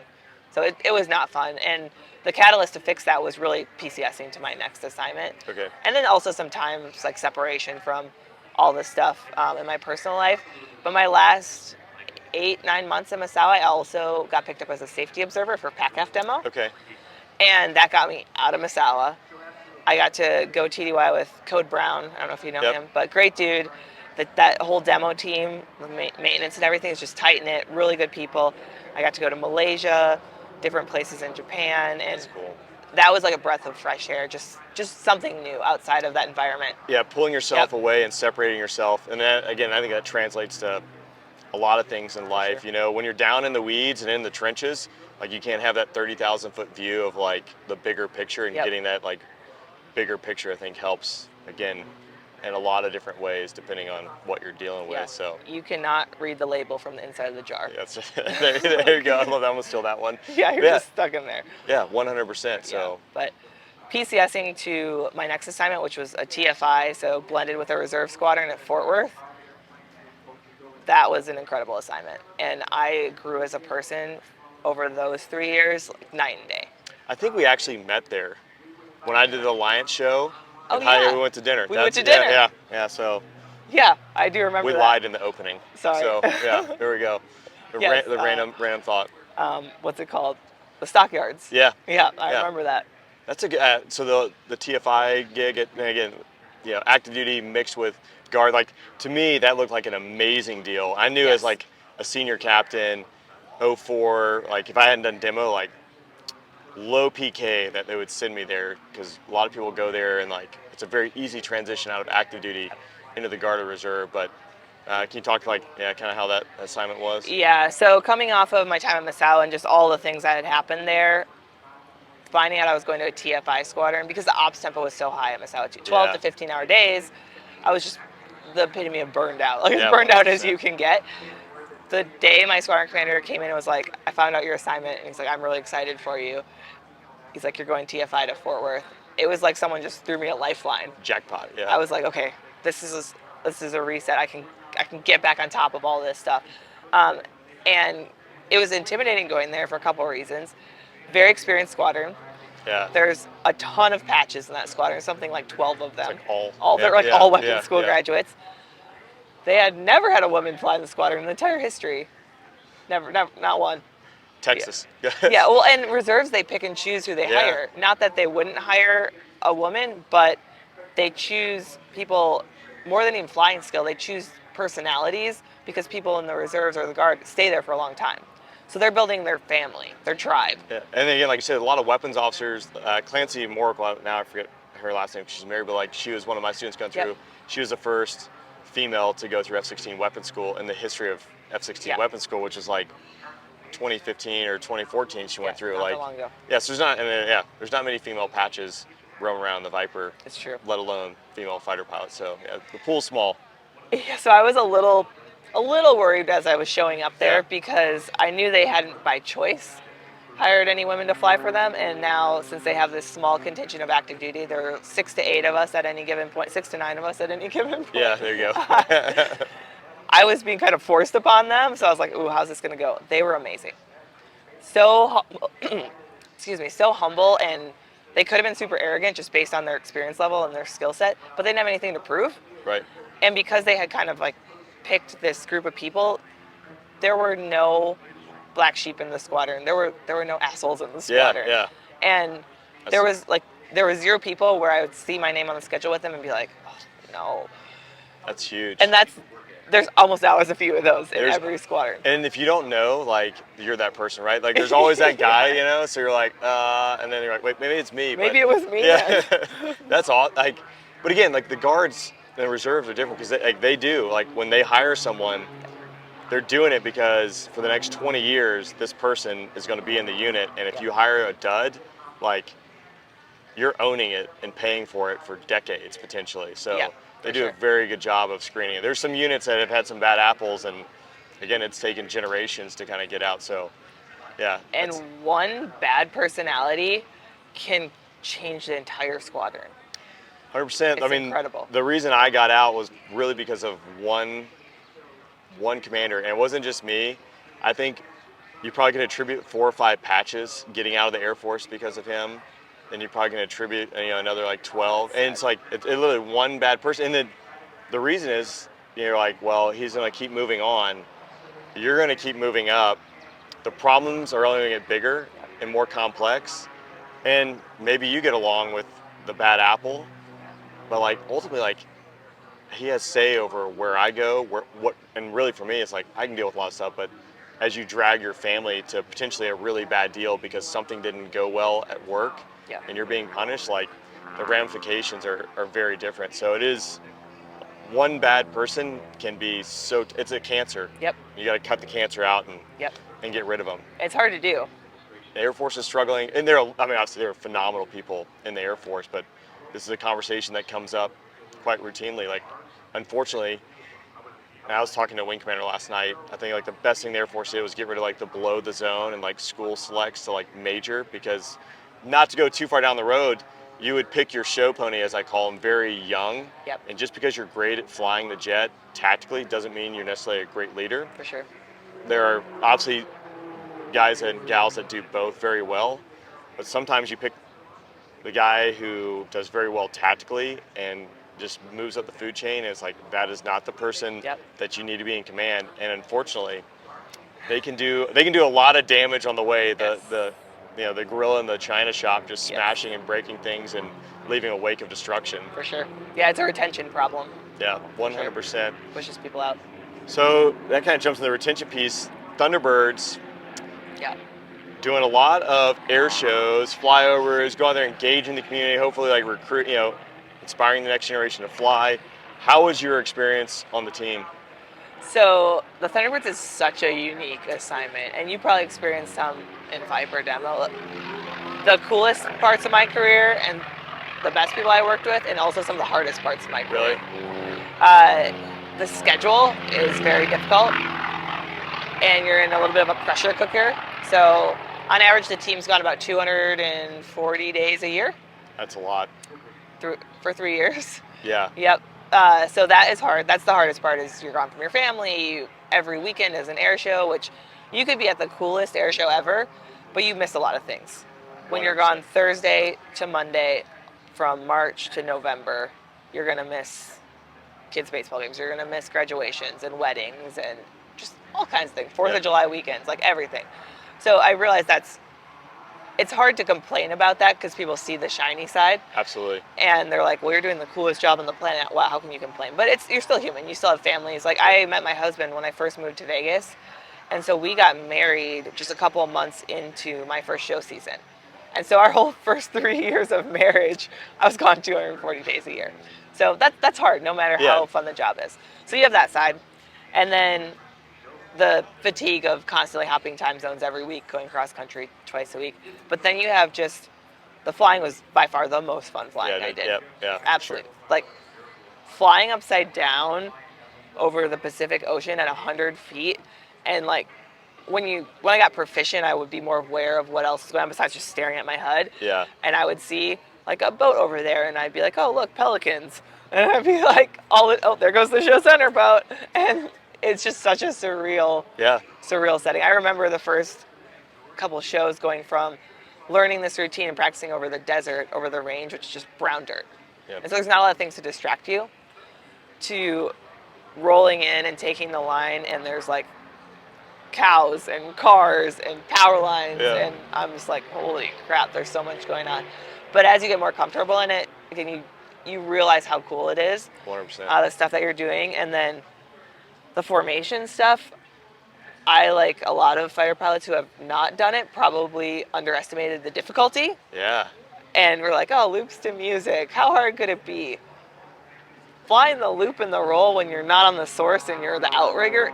So it was not fun, and the catalyst to fix that was really PCSing to my next assignment. Okay. And then also sometimes like separation from all this stuff in my personal life. But my last 8-9 months in Misawa, I also got picked up as a safety observer for PACAF demo. Okay. And that got me out of Misawa. I got to go TDY with Code Brown. I don't know if you know him, but great dude. That whole demo team, the maintenance and everything is just tight-knit, really good people. I got to go to Malaysia, different places in Japan, and That's cool. that was like a breath of fresh air, just something new outside of that environment. Yeah, pulling yourself away and separating yourself. And that, again, I think that translates to a lot of things in life. You know, when you're down in the weeds and in the trenches, like you can't have that 30,000 foot view of like the bigger picture, and getting that like bigger picture I think helps, again, in a lot of different ways depending on what you're dealing with. So you cannot read the label from the inside of the jar. that's there you go. I'm gonna steal that one. Yeah, you're just stuck in there. Yeah, 100%. So but PCSing to my next assignment, which was a TFI, so blended with a reserve squadron at Fort Worth, that was an incredible assignment, and I grew as a person over those 3 years like night and day. I think we actually met there when I did the Alliance show. Oh, We went to dinner. We went to dinner. Yeah. So yeah, I do remember we that. lied in the opening. Sorry. So yeah, there we go. The random thought. What's it called? The stockyards. Yeah. Yeah, I remember that. That's a good. So the TFI gig, and again, you know, active duty mixed with guard. Like to me, that looked like an amazing deal. I knew as like a senior captain, 04, like if I hadn't done demo, like low PK that they would send me there, because a lot of people go there and like it's a very easy transition out of active duty into the Guard or Reserve. But can you talk like kind of how that assignment was? Yeah, so coming off of my time at Misawa and just all the things that had happened there, finding out I was going to a TFI squadron because the ops tempo was so high at Misawa, 12 to 15 hour days, I was just the epitome of burned out, like as burned 100%. Out as you can get. The day my squadron commander came in and was like, I found out your assignment, and he's like, I'm really excited for you. He's like, you're going TFI to Fort Worth. It was like someone just threw me a lifeline. Jackpot, yeah. I was like, okay, this is a reset. I can get back on top of all this stuff. And it was intimidating going there for a couple of reasons. Very experienced squadron. Yeah. There's a ton of patches in that squadron, something like 12 of them. It's like they're like all weapons school graduates. They had never had a woman fly in the squadron in the entire history. Never, not one. Texas. Yeah, well, and reserves, they pick and choose who they hire. Not that they wouldn't hire a woman, but they choose people more than even flying skill. They choose personalities because people in the reserves or the guard stay there for a long time. So they're building their family, their tribe. Yeah. And again, like I said, a lot of weapons officers. Clancy Moracle, now I forget her last name. She's married, but like she was one of my students going through. Yep. She was the first female to go through F-16 weapons school in the history of F-16 Yep. weapons school, which is like 2015 or 2014. She went through not like. that long ago. Yeah, so there's not many female patches roam around the Viper. It's true. Let alone female fighter pilots. So yeah, the pool's small. Yeah, so I was a little worried as I was showing up there Yeah. because I knew they hadn't by choice hired any women to fly for them, and now since they have this small contingent of active duty, there are 6 to 8 of us at any given point, 6 to 9 of us at any given point. Yeah, there you go. I was being kind of forced upon them, so I was like, ooh, how's this gonna go? They were amazing. So, excuse me, so humble, and they could have been super arrogant just based on their experience level and their skill set, but they didn't have anything to prove. Right. And because they had kind of like picked this group of people, there were no black sheep in the squadron. There were no assholes in the squadron. Yeah. And there was 0 people where I would see my name on the schedule with them and be like, oh, no. That's huge. And there's almost always a few of those in every squadron. And if you don't know, like, you're that person, right? Like, there's always that guy, you know? So you're like, and then you're like, wait, maybe it's me. Maybe it was me. Yeah. That's all. Like, but again, like, the guards and the reserves are different because they do. Like, when they hire someone, they're doing it because for the next 20 years, this person is going to be in the unit. And if you hire a dud, like, you're owning it and paying for it for decades, potentially. So. Yeah. They do a very good job of screening it. There's some units that have had some bad apples, and again, it's taken generations to kind of get out. So, yeah. And one bad personality can change the entire squadron. 100%. I mean, incredible. The reason I got out was really because of one commander, and it wasn't just me. I think you probably can attribute 4 or 5 patches getting out of the Air Force because of him. Then you probably can attribute another like 12, and it's like it's literally one bad person. And then the reason is you're like, well, he's gonna keep moving on. You're gonna keep moving up. The problems are only gonna get bigger and more complex, and maybe you get along with the bad apple, but like ultimately, like he has say over where I go, what, and really for me, it's like I can deal with a lot of stuff, but as you drag your family to potentially a really bad deal because something didn't go well at work. Yeah. And you're being punished, like the ramifications are very different. So it is, one bad person can be it's a cancer. Yep. You got to cut the cancer out and get rid of them. It's hard to do. The Air Force is struggling, and obviously there are phenomenal people in the Air Force, but this is a conversation that comes up quite routinely. Like, unfortunately, and I was talking to a wing commander last night. I think like the best thing the Air Force did was get rid of like the below the zone and like school selects to like major, because not to go too far down the road, you would pick your show pony, as I call them, very young. Yep. And just because you're great at flying the jet tactically doesn't mean you're necessarily a great leader. For sure. There are obviously guys and gals that do both very well, but sometimes you pick the guy who does very well tactically and just moves up the food chain, and it's like that is not the person that you need to be in command. And unfortunately, they can do a lot of damage on the way. The gorilla in the china shop just smashing and breaking things and leaving a wake of destruction. For sure. Yeah, it's a retention problem. Yeah, 100%. Pushes people out. So that kind of jumps in the retention piece. Thunderbirds. Yeah. Doing a lot of air shows, flyovers, go out there, engage in the community, hopefully like recruit, inspiring the next generation to fly. How was your experience on the team? So the Thunderbirds is such a unique assignment, and you probably experienced some in Viper demo. The coolest parts of my career and the best people I worked with, and also some of the hardest parts of my career. Really? The schedule is very difficult, and you're in a little bit of a pressure cooker. So on average, the team's gone about 240 days a year. That's a lot. For 3 years. Yeah. Yep. So that is hard. That's the hardest part, is you're gone from your family. Every weekend is an air show, which you could be at the coolest air show ever, but you miss a lot of things. When you're gone Thursday to Monday, from March to November, you're going to miss kids' baseball games. You're going to miss graduations and weddings and just all kinds of things. 4th of July weekends, like everything. So I realized it's hard to complain about that because people see the shiny side. Absolutely. And they're like, well, you're doing the coolest job on the planet. Wow, how can you complain? But you're still human. You still have families. Like, I met my husband when I first moved to Vegas, And so we got married just a couple of months into my first show season. And so our whole first 3 years of marriage, I was gone 240 days a year. So that's hard, no matter Yeah. how fun the job is. So you have that side. And then the fatigue of constantly hopping time zones every week, going cross country twice a week. But then you have just, the flying was by far the most fun flying I did. Yeah. Absolutely. Like flying upside down over the Pacific Ocean at 100 feet, and like when I got proficient, I would be more aware of what else is going on besides just staring at my HUD. Yeah. And I would see like a boat over there, and I'd be like, oh look, pelicans, and I'd be like, oh there goes the show center boat, and it's just such a surreal setting. I remember the first couple shows going from learning this routine and practicing over the desert, over the range, which is just brown dirt. Yep. And so there's not a lot of things to distract you, to rolling in and taking the line, and there's like cows and cars and power lines, and I'm just like, holy crap, there's so much going on. But as you get more comfortable in it, again, you realize how cool it is. 100%. The stuff that you're doing, and then the formation stuff. I, like a lot of fighter pilots who have not done it, probably underestimated the difficulty. Yeah. And we're like, oh, loops to music. How hard could it be? Flying the loop and the roll when you're not on the source and you're the outrigger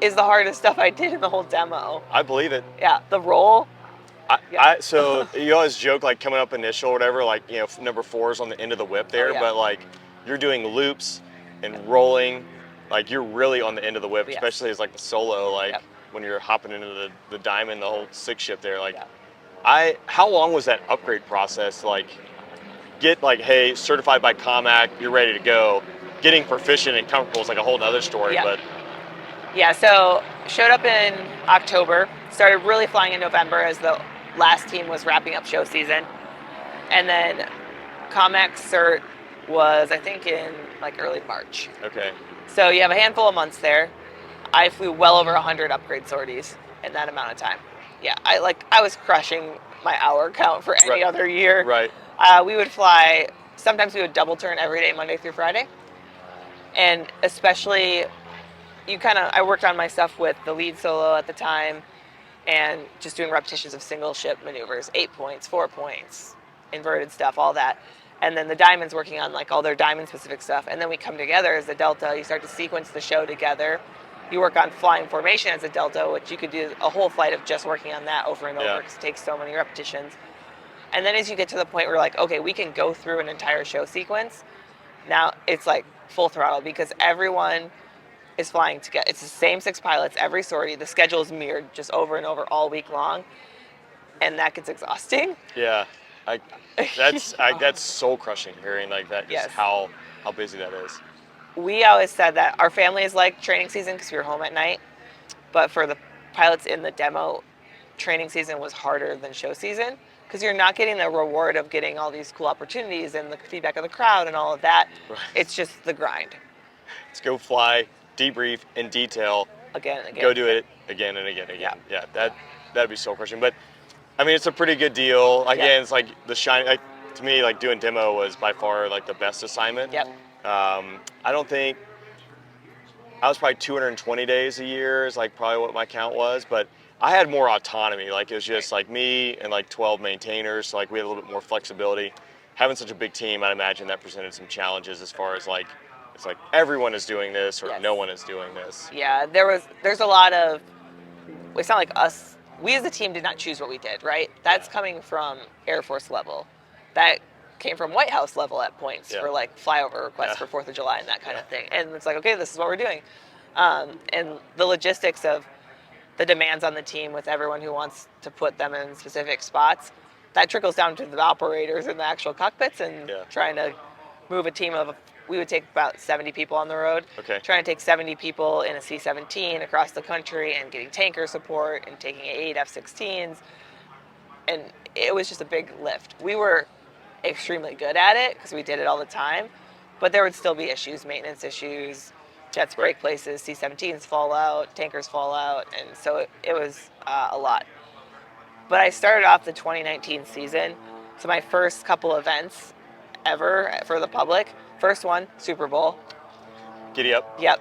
is the hardest stuff I did in the whole demo. I believe it. Yeah, the roll. So you always joke like coming up initial or whatever, like, you know, number 4 is on the end of the whip there, but like you're doing loops and rolling, like you're really on the end of the whip, especially as like the solo, like when you're hopping into the diamond, the whole 6 ship there. Like, how long was that upgrade process? Like, get like, hey, certified by COMAC, you're ready to go. Getting proficient and comfortable is like a whole nother story, but. Yeah, so showed up in October, started really flying in November as the last team was wrapping up show season. And then COMAC cert was, I think, in like early March. Okay. So you have a handful of months there. I flew well over 100 upgrade sorties in that amount of time. Yeah, I was crushing my hour count for any other year. Right. We would fly, sometimes we would double turn every day, Monday through Friday. And especially, I worked on my stuff with the lead solo at the time and just doing repetitions of single ship maneuvers, 8 points, 4 points, inverted stuff, all that. And then the diamonds working on like all their diamond specific stuff. And then we come together as a Delta, you start to sequence the show together. You work on flying formation as a Delta, which you could do a whole flight of just working on that over and over because it takes so many repetitions. And then as you get to the point where like, okay, we can go through an entire show sequence, now it's like full throttle because everyone is flying together. It's the same 6 pilots every sortie. The schedule is mirrored just over and over all week long, and that gets exhausting. Yeah, that's soul crushing hearing like that. Just how busy that is. We always said that our family is like training season because we were home at night, but for the pilots in the demo, training season was harder than show season because you're not getting the reward of getting all these cool opportunities and the feedback of the crowd and all of that. Right. It's just the grind. Let's go fly, debrief in detail. Again and again. Go do it again and again and again. Yeah, that'd be soul crushing. But I mean, it's a pretty good deal. Again, it's like the shine. Like, to me, like doing demo was by far like the best assignment. Yep. I don't think I was probably 220 days a year is like probably what my count was, but I had more autonomy. Like it was just like me and like 12 maintainers. So like we had a little bit more flexibility. Having such a big team, I'd imagine that presented some challenges as far as like, it's like everyone is doing this or no one is doing this. Yeah, there's a lot of, it's not like us, we as a team did not choose what we did, right? That's coming from Air Force level. That came from White House level at points for like flyover requests for 4th of July and that kind of thing. And it's like, okay, this is what we're doing. And the logistics of the demands on the team with everyone who wants to put them in specific spots, that trickles down to the operators in the actual cockpits and trying to move a team of, we would take about 70 people on the road. Okay. Trying to take 70 people in a C-17 across the country and getting tanker support and taking 8 F-16s. And it was just a big lift. We were extremely good at it because we did it all the time, but there would still be issues, maintenance issues, jets break places, C-17s fall out, tankers fall out, and so it was a lot. But I started off the 2019 season, so my first couple events ever for the public, first one, Super Bowl. Giddy up. Yep.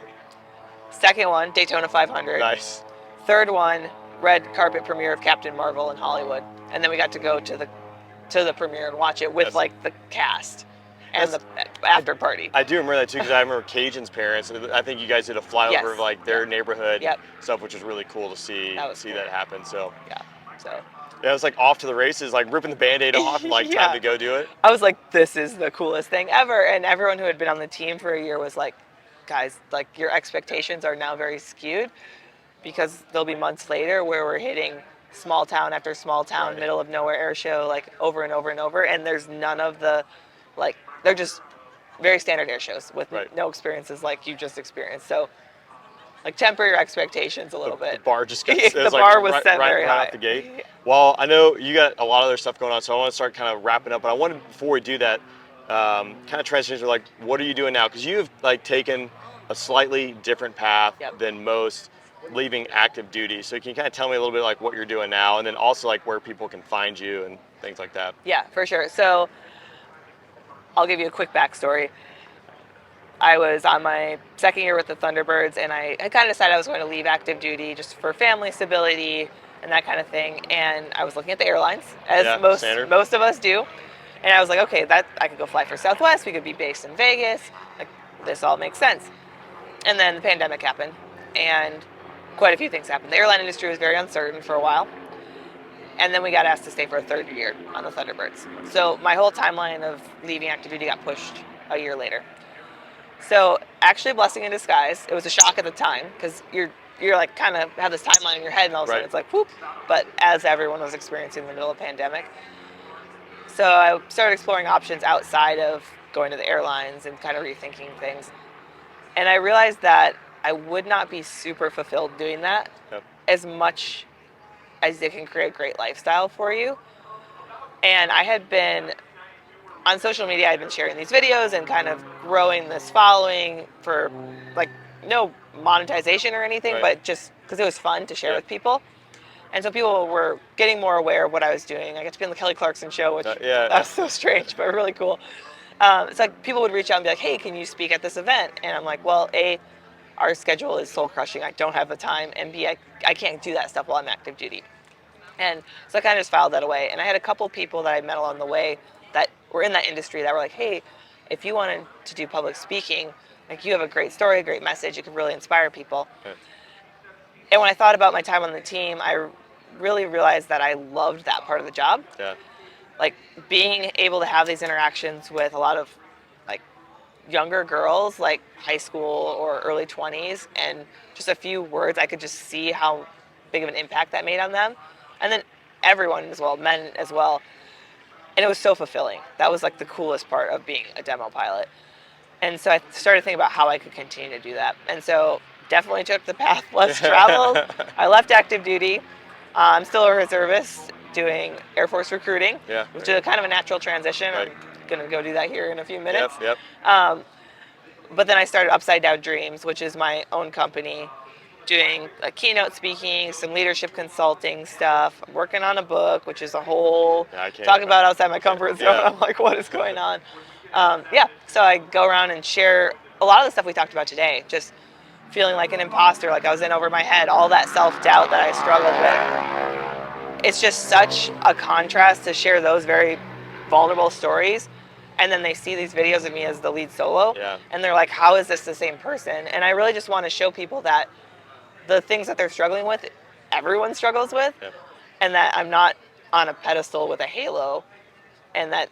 Second one, Daytona 500. Nice. third one, red carpet premiere of Captain Marvel in Hollywood, and then we got to go to the premiere and watch it with Yes. like the cast and the after party. I do remember that too, because I remember Cajun's parents. I think you guys did a flyover Yes. of like their neighborhood Yep. stuff, which was really cool to see Cool. that happen. So Yeah. So yeah, it was like off to the races, like ripping the Band-Aid off, and like Yeah. time to go do it. I was like, this is the coolest thing ever. And everyone who had been on the team for a year was like, guys, like your expectations are now very skewed, because there'll be months later where we're hitting small town after small town, Right. middle of nowhere air show, like over and over and over. And there's none of the, like, they're just very standard air shows with Right. no experiences like you just experienced. So, like, temper your expectations a little bit. The bar just got The bar was set very right high. off the gate. Well, I know you got a lot of other stuff going on, so I want to start kind of wrapping up. But I wanted, before we do that, kind of transition to like, what are you doing now? Because you've like taken a slightly different path Yep. than most, leaving active duty. So can you kind of tell me a little bit like what you're doing now, and then also like where people can find you and things like that? Yeah, for sure. So, I'll give you a quick backstory. I was on my second year with the Thunderbirds, and I kind of decided I was going to leave active duty just for family stability and that kind of thing. And I was looking at the airlines, as Yeah, most standard. of us do. And I was like, okay, that I could go fly for Southwest. We could be based in Vegas. Like, this all makes sense. And then the pandemic happened, and quite a few things happened. The airline industry was very uncertain for a while. And then we got asked to stay for a third year on the Thunderbirds. So my whole timeline of leaving active duty got pushed a year later. So actually, a blessing in disguise. It was a shock at the time, because you're like kind of have this timeline in your head, and all of a sudden Right. it's like whoop. But as everyone was experiencing in the middle of the pandemic, so I started exploring options outside of going to the airlines and kind of rethinking things. And I realized that I would not be super fulfilled doing that, Yep. as much as it can create a great lifestyle for you. And I had been on social media, I'd been sharing these videos and kind of growing this following for like no monetization or anything, Right. but just because it was fun to share Yeah. with people. And so people were getting more aware of what I was doing. I got to be on the Kelly Clarkson show, which Yeah. that was so strange, but really cool. It's like people would reach out and be like, hey, can you speak at this event? And I'm like, well, A, our schedule is soul crushing. I don't have the time. And B, I can't do that stuff while I'm active duty. And so I kind of just filed that away. And I had a couple people that I met along the way that were in that industry that were like, hey, if you wanted to do public speaking, like, you have a great story, a great message, you could really inspire people. Okay. And when I thought about my time on the team, I really realized that I loved that part of the job. Yeah. Like, being able to have these interactions with a lot of like younger girls, like high school or early 20s, and just a few words, I could just see how big of an impact that made on them. And then everyone as well, men as well. And it was so fulfilling. That was like the coolest part of being a demo pilot. And so I started thinking about how I could continue to do that. And so definitely took the path less traveled. I left active duty. I'm still a reservist doing Air Force recruiting, Yeah. which is kind of a natural transition. Right. I'm going to go do that here in a few minutes. Yep. But then I started Upside Down Dreams, which is my own company, doing keynote speaking, some leadership consulting stuff. I'm working on a book, which is a whole talk about outside my comfort zone. Yeah. I'm like, what is going on? So I go around and share a lot of the stuff we talked about today, just feeling like an imposter, like I was in over my head, all that self-doubt that I struggled with. It's just such a contrast to share those very vulnerable stories, and then they see these videos of me as the lead solo, Yeah. and they're like, how is this the same person? And I really just want to show people that the things that they're struggling with, everyone struggles with, Yep. and that I'm not on a pedestal with a halo, and that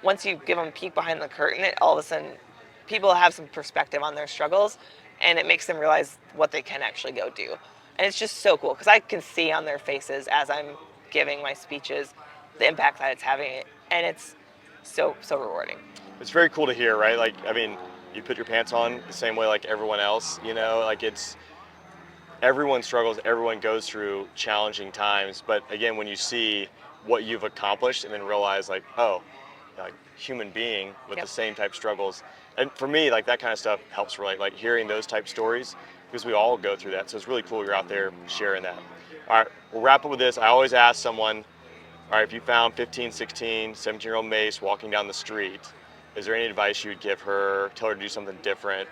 once you give them a peek behind the curtain, all of a sudden people have some perspective on their struggles, and it makes them realize what they can actually go do. And it's just so cool, because I can see on their faces as I'm giving my speeches the impact that it's having, and it's so rewarding. It's very cool to hear, right? Like, I mean, you put your pants on the same way like everyone else, you know, like everyone struggles, everyone goes through challenging times. But again, when you see what you've accomplished and then realize like, oh, like human being with Yep. the same type struggles. And for me, like that kind of stuff helps relate, like hearing those type stories, because we all go through that. So it's really cool you're out there sharing that. All right, we'll wrap up with this. I always ask someone, all right, if you found 15, 16, 17-year-old Mace walking down the street, is there any advice you would give her, tell her to do something different,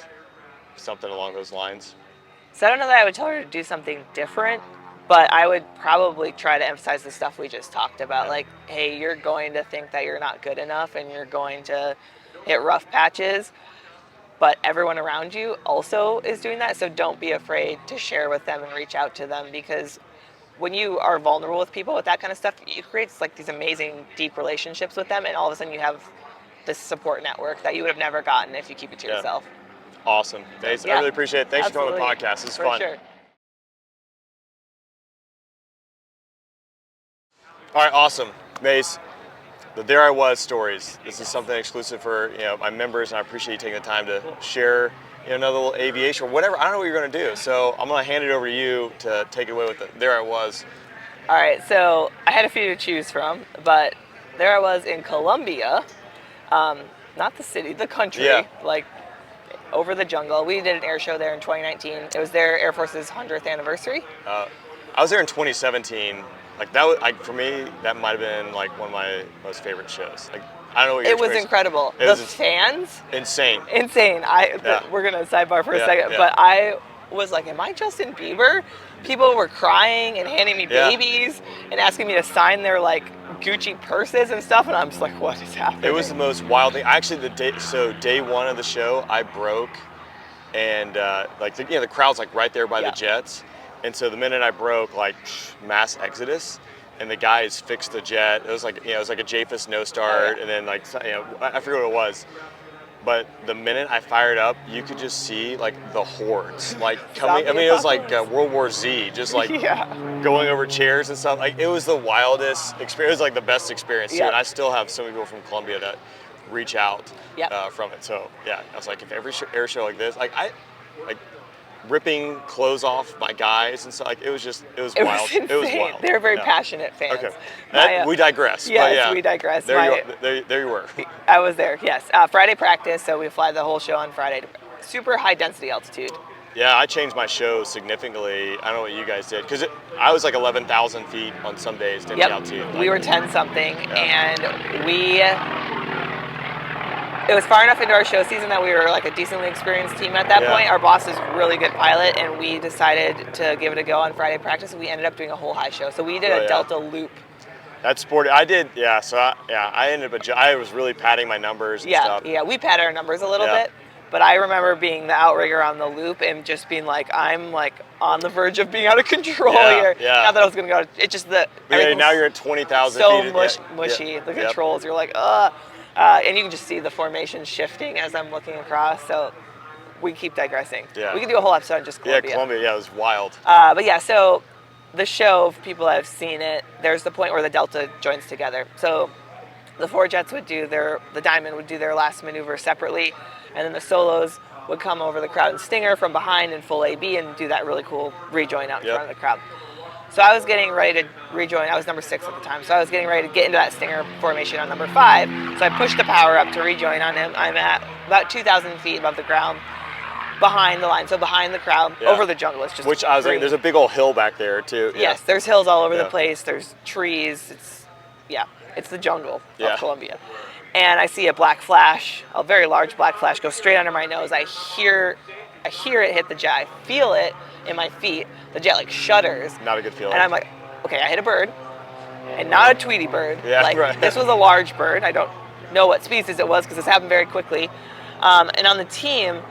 something along those lines? So I don't know that I would tell her to do something different, but I would probably try to emphasize the stuff we just talked about. Yeah. Like, hey, you're going to think that you're not good enough and you're going to hit rough patches, but everyone around you also is doing that. So don't be afraid to share with them and reach out to them, because when you are vulnerable with people with that kind of stuff, it creates like these amazing deep relationships with them, and all of a sudden you have this support network that you would have never gotten if you keep it to yourself. Awesome. Mace, I Yeah, really appreciate it. Thanks absolutely. for coming on the podcast. This is For fun. sure. All right, awesome. Mace, the There I Was stories. This is something exclusive for my members, and I appreciate you taking the time to share another little aviation or whatever. I don't know what you're going to do, so I'm going to hand it over to you to take it away with the There I Was. All right, so I had a few to choose from, but there I was in Colombia, not the city, the country, Yeah. like over the jungle. We did an air show there in 2019. It was their Air Force's 100th anniversary. I was there in 2017. Like that was, for me, that might have been like one of my most favorite shows. Like I don't know what your It was experience- incredible. It The was fans, insane. insane. Yeah. We're gonna sidebar for a Yeah, second, yeah. but I was like, am I Justin Bieber? People were crying and handing me Yeah. babies and asking me to sign their like Gucci purses and stuff, and I'm just like, what is happening? It was the most wild thing. Actually, day one of the show, I broke, and the crowd's like right there by Yeah. the jets, and so the minute I broke, like mass exodus, and the guys fixed the jet. It was like it was like a JAFIS no start, Oh, yeah. and then like I forget what it was. But the minute I fired up, you could just see like the hordes like coming. I Zombie mean, it was like apocalypse. World War Z, just like Yeah. going over chairs and stuff. Like it was the wildest experience. It was like the best experience too. Yeah. And I still have so many people from Colombia that reach out Yeah. from it. So yeah, I was like, if every air show like this, like ripping clothes off my guys and stuff. Like it was It wild. was insane. It was wild. They're very Yeah. passionate fans. Okay, we digress. Yes, but yeah, we digress. There you were. I was there, yes. Friday practice, so we fly the whole show on Friday. Super high density altitude. Yeah, I changed my show significantly. I don't know what you guys did, because I was like 11,000 feet on some days to Yep. altitude. We were 10 something, and it was far enough into our show season that we were like a decently experienced team at that Yeah. point. Our boss is a really good pilot, and we decided to give it a go on Friday practice, and we ended up doing a whole high show. So we did Oh, a yeah. Delta loop. That's sporty. I did, yeah. So I ended up. I was really padding my numbers and Yeah, stuff. yeah, we pad our numbers a little Yeah. bit. But I remember being the outrigger on the loop and just being like, I'm like on the verge of being out of control Yeah, here. yeah. Not that I was gonna go. It just that. Yeah, now you're at 20,000 so feet. mushy. Yeah. The Yep. controls. You're like, and you can just see the formation shifting as I'm looking across. So we keep digressing. Yeah. We could do a whole episode on just Colombia. Yeah, Colombia. Yeah, it was wild. But yeah, so the show, if people have seen it, there's the point where the Delta joins together. So the four jets would do the Diamond would do their last maneuver separately, and then the solos would come over the crowd and Stinger from behind in full AB and do that really cool rejoin out in Yep. front of the crowd. So I was getting ready to rejoin. I was number 6 at the time, so I was getting ready to get into that Stinger formation on number 5. So I pushed the power up to rejoin on him. I'm at about 2,000 feet above the ground, behind the line, so behind the crowd, Yeah. over the jungle. It's just Which I was like, green. there's a big old hill back there too. Yeah. Yes, there's hills all over Yeah. the place. There's trees. It's the jungle Yeah. of Colombia. And I see a black flash, a very large black flash, go straight under my nose. I hear it hit the jet. I feel it in my feet. The jet like shudders. Not a good feeling. And I'm like, okay, I hit a bird, and not a Tweety bird. Yeah, like right. this was a large bird. I don't know what species it was because this happened very quickly. And on the team,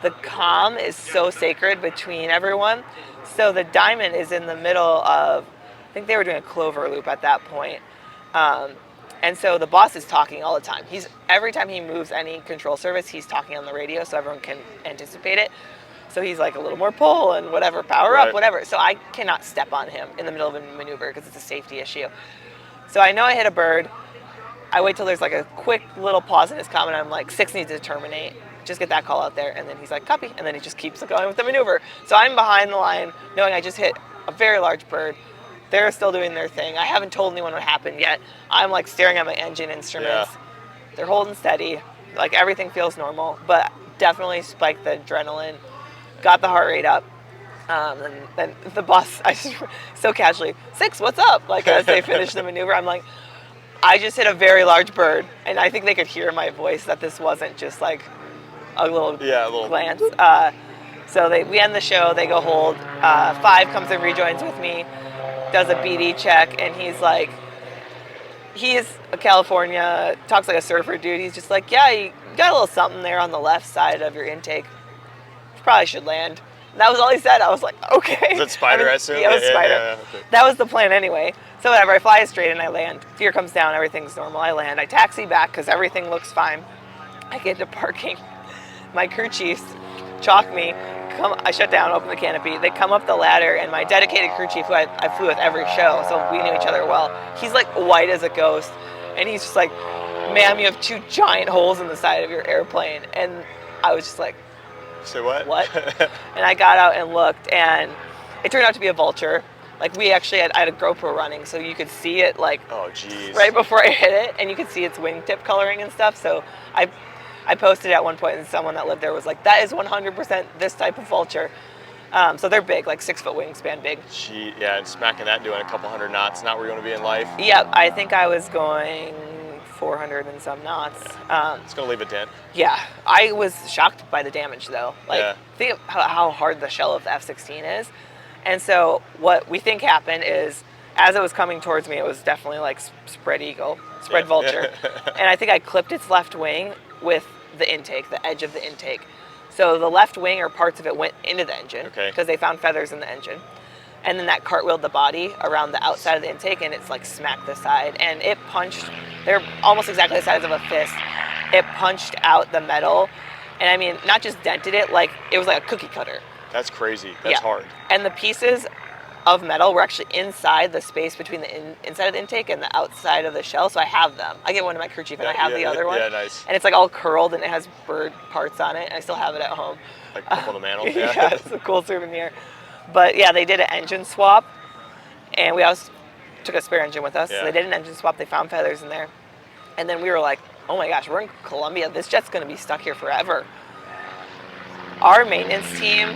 the calm is so sacred between everyone. So the Diamond is in the middle of, I think they were doing a clover loop at that point. And so the boss is talking all the time. Every time he moves any control surface, he's talking on the radio so everyone can anticipate it. So he's like a little more pull and whatever, power Right. up, whatever. So I cannot step on him in the middle of a maneuver because it's a safety issue. So I know I hit a bird. I wait till there's like a quick little pause in his comment. I'm like, 6 needs to terminate. Just get that call out there. And then he's like, copy. And then he just keeps going with the maneuver. So I'm behind the line knowing I just hit a very large bird. They're still doing their thing. I haven't told anyone what happened yet. I'm like staring at my engine instruments. Yeah. They're holding steady. Like everything feels normal, but definitely spiked the adrenaline, got the heart rate up. And then the boss, I just so casually, 6, what's up? Like as they finish the maneuver, I'm like, I just hit a very large bird. And I think they could hear my voice that this wasn't just like a little Yeah, a little glance. So we end the show, they go hold. 5 comes and rejoins with me, does a BD check, and he's like, he's a California, talks like a surfer dude. He's just like, yeah, you got a little something there on the left side of your intake. You probably should land. And that was all he said. I was like, okay. Is it Spider, I assume? Yeah, it was Spider. Okay. That was the plan anyway. So whatever, I fly straight and I land. Gear comes down, everything's normal. I land. I taxi back because everything looks fine. I get to parking. My crew chiefs chalk me. I shut down, open the canopy. They come up the ladder, and my dedicated crew chief, who I flew with every show, so we knew each other well, he's like white as a ghost. And he's just like, ma'am, you have 2 giant holes in the side of your airplane. And I was just like, say what? What? And I got out and looked, and it turned out to be a vulture. Like, I had a GoPro running, so you could see it, like, oh, geez. right before I hit it, and you could see its wingtip coloring and stuff. So I posted at one point, and someone that lived there was like, that is 100% this type of vulture. So they're big, like 6-foot wingspan big. Gee, yeah, and smacking that doing a couple hundred knots, not where you want to be in life. Yeah, I think I was going 400 and some knots. It's going to leave a dent. Yeah, I was shocked by the damage though. Like, yeah. Think of how hard the shell of the F-16 is. And so what we think happened is, as it was coming towards me, it was definitely like spread vulture. And I think I clipped its left wing with the intake, the edge of the intake. So the left wing or parts of it went into the engine because they found feathers in the engine. And then that cartwheeled the body around the outside of the intake, and it's like smacked the side. And it punched, they're almost exactly the size of a fist. It punched out the metal. And I mean, not just dented it, like it was like a cookie cutter. That's crazy. That's hard. And the pieces of metal were actually inside the space between the inside of the intake and the outside of the shell. So I have them. I get one to my crew chief, and I have the other one. Yeah, nice. And it's like all curled, and it has bird parts on it. I still have it at home. Like up on the mantle. Yeah, it's a cool souvenir. But yeah, they did an engine swap, and we also took a spare engine with us. Yeah. So they did an engine swap. They found feathers in there. And then we were like, oh my gosh, we're in Colombia. This jet's going to be stuck here forever. Our maintenance team,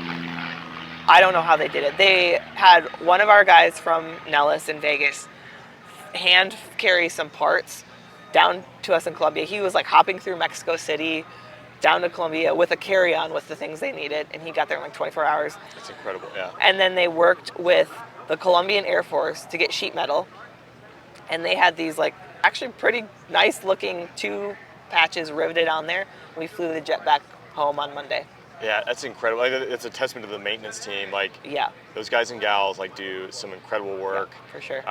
I don't know how they did it. They had one of our guys from Nellis in Vegas hand carry some parts down to us in Colombia. He was like hopping through Mexico City down to Colombia with a carry-on with the things they needed, and he got there in like 24 hours. That's incredible, yeah. And then they worked with the Colombian Air Force to get sheet metal, and they had these like actually pretty nice looking 2 patches riveted on there. We flew the jet back home on Monday. Yeah, that's incredible. Like, it's a testament to the maintenance team. Like, yeah, those guys and gals like do some incredible work. Yeah, for sure.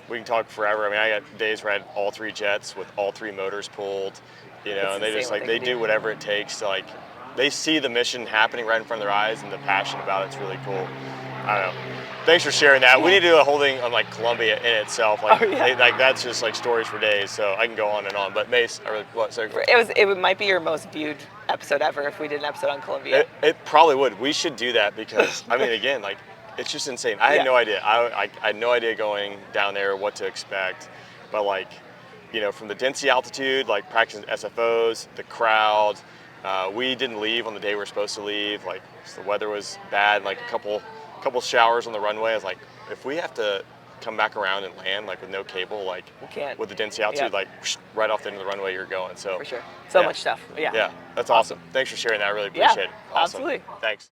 We can talk forever. I mean, I got days where I had all 3 jets with all 3 motors pulled, you know, and they just like, they do whatever it takes to like, they see the mission happening right in front of their eyes, and the passion about it's really cool. I don't know. Thanks for sharing that. We need to do a whole thing on like Colombia in itself. Like, like that's just like stories for days. So I can go on and on. But Mace, it might be your most viewed episode ever if we did an episode on Colombia. It probably would. We should do that because I mean, again, like it's just insane. I had no idea. I had no idea going down there what to expect. But like, you know, from the density altitude, like practicing SFOs, the crowd. We didn't leave on the day we were supposed to leave. Like the weather was bad. Like a couple showers on the runway. I was like, if we have to come back around and land like with no cable, like we can't. With the density altitude, like right off the end of the runway you're going. So for sure, so much stuff. Yeah, that's awesome. Thanks for sharing that. I really appreciate it. Awesome. Absolutely. Thanks.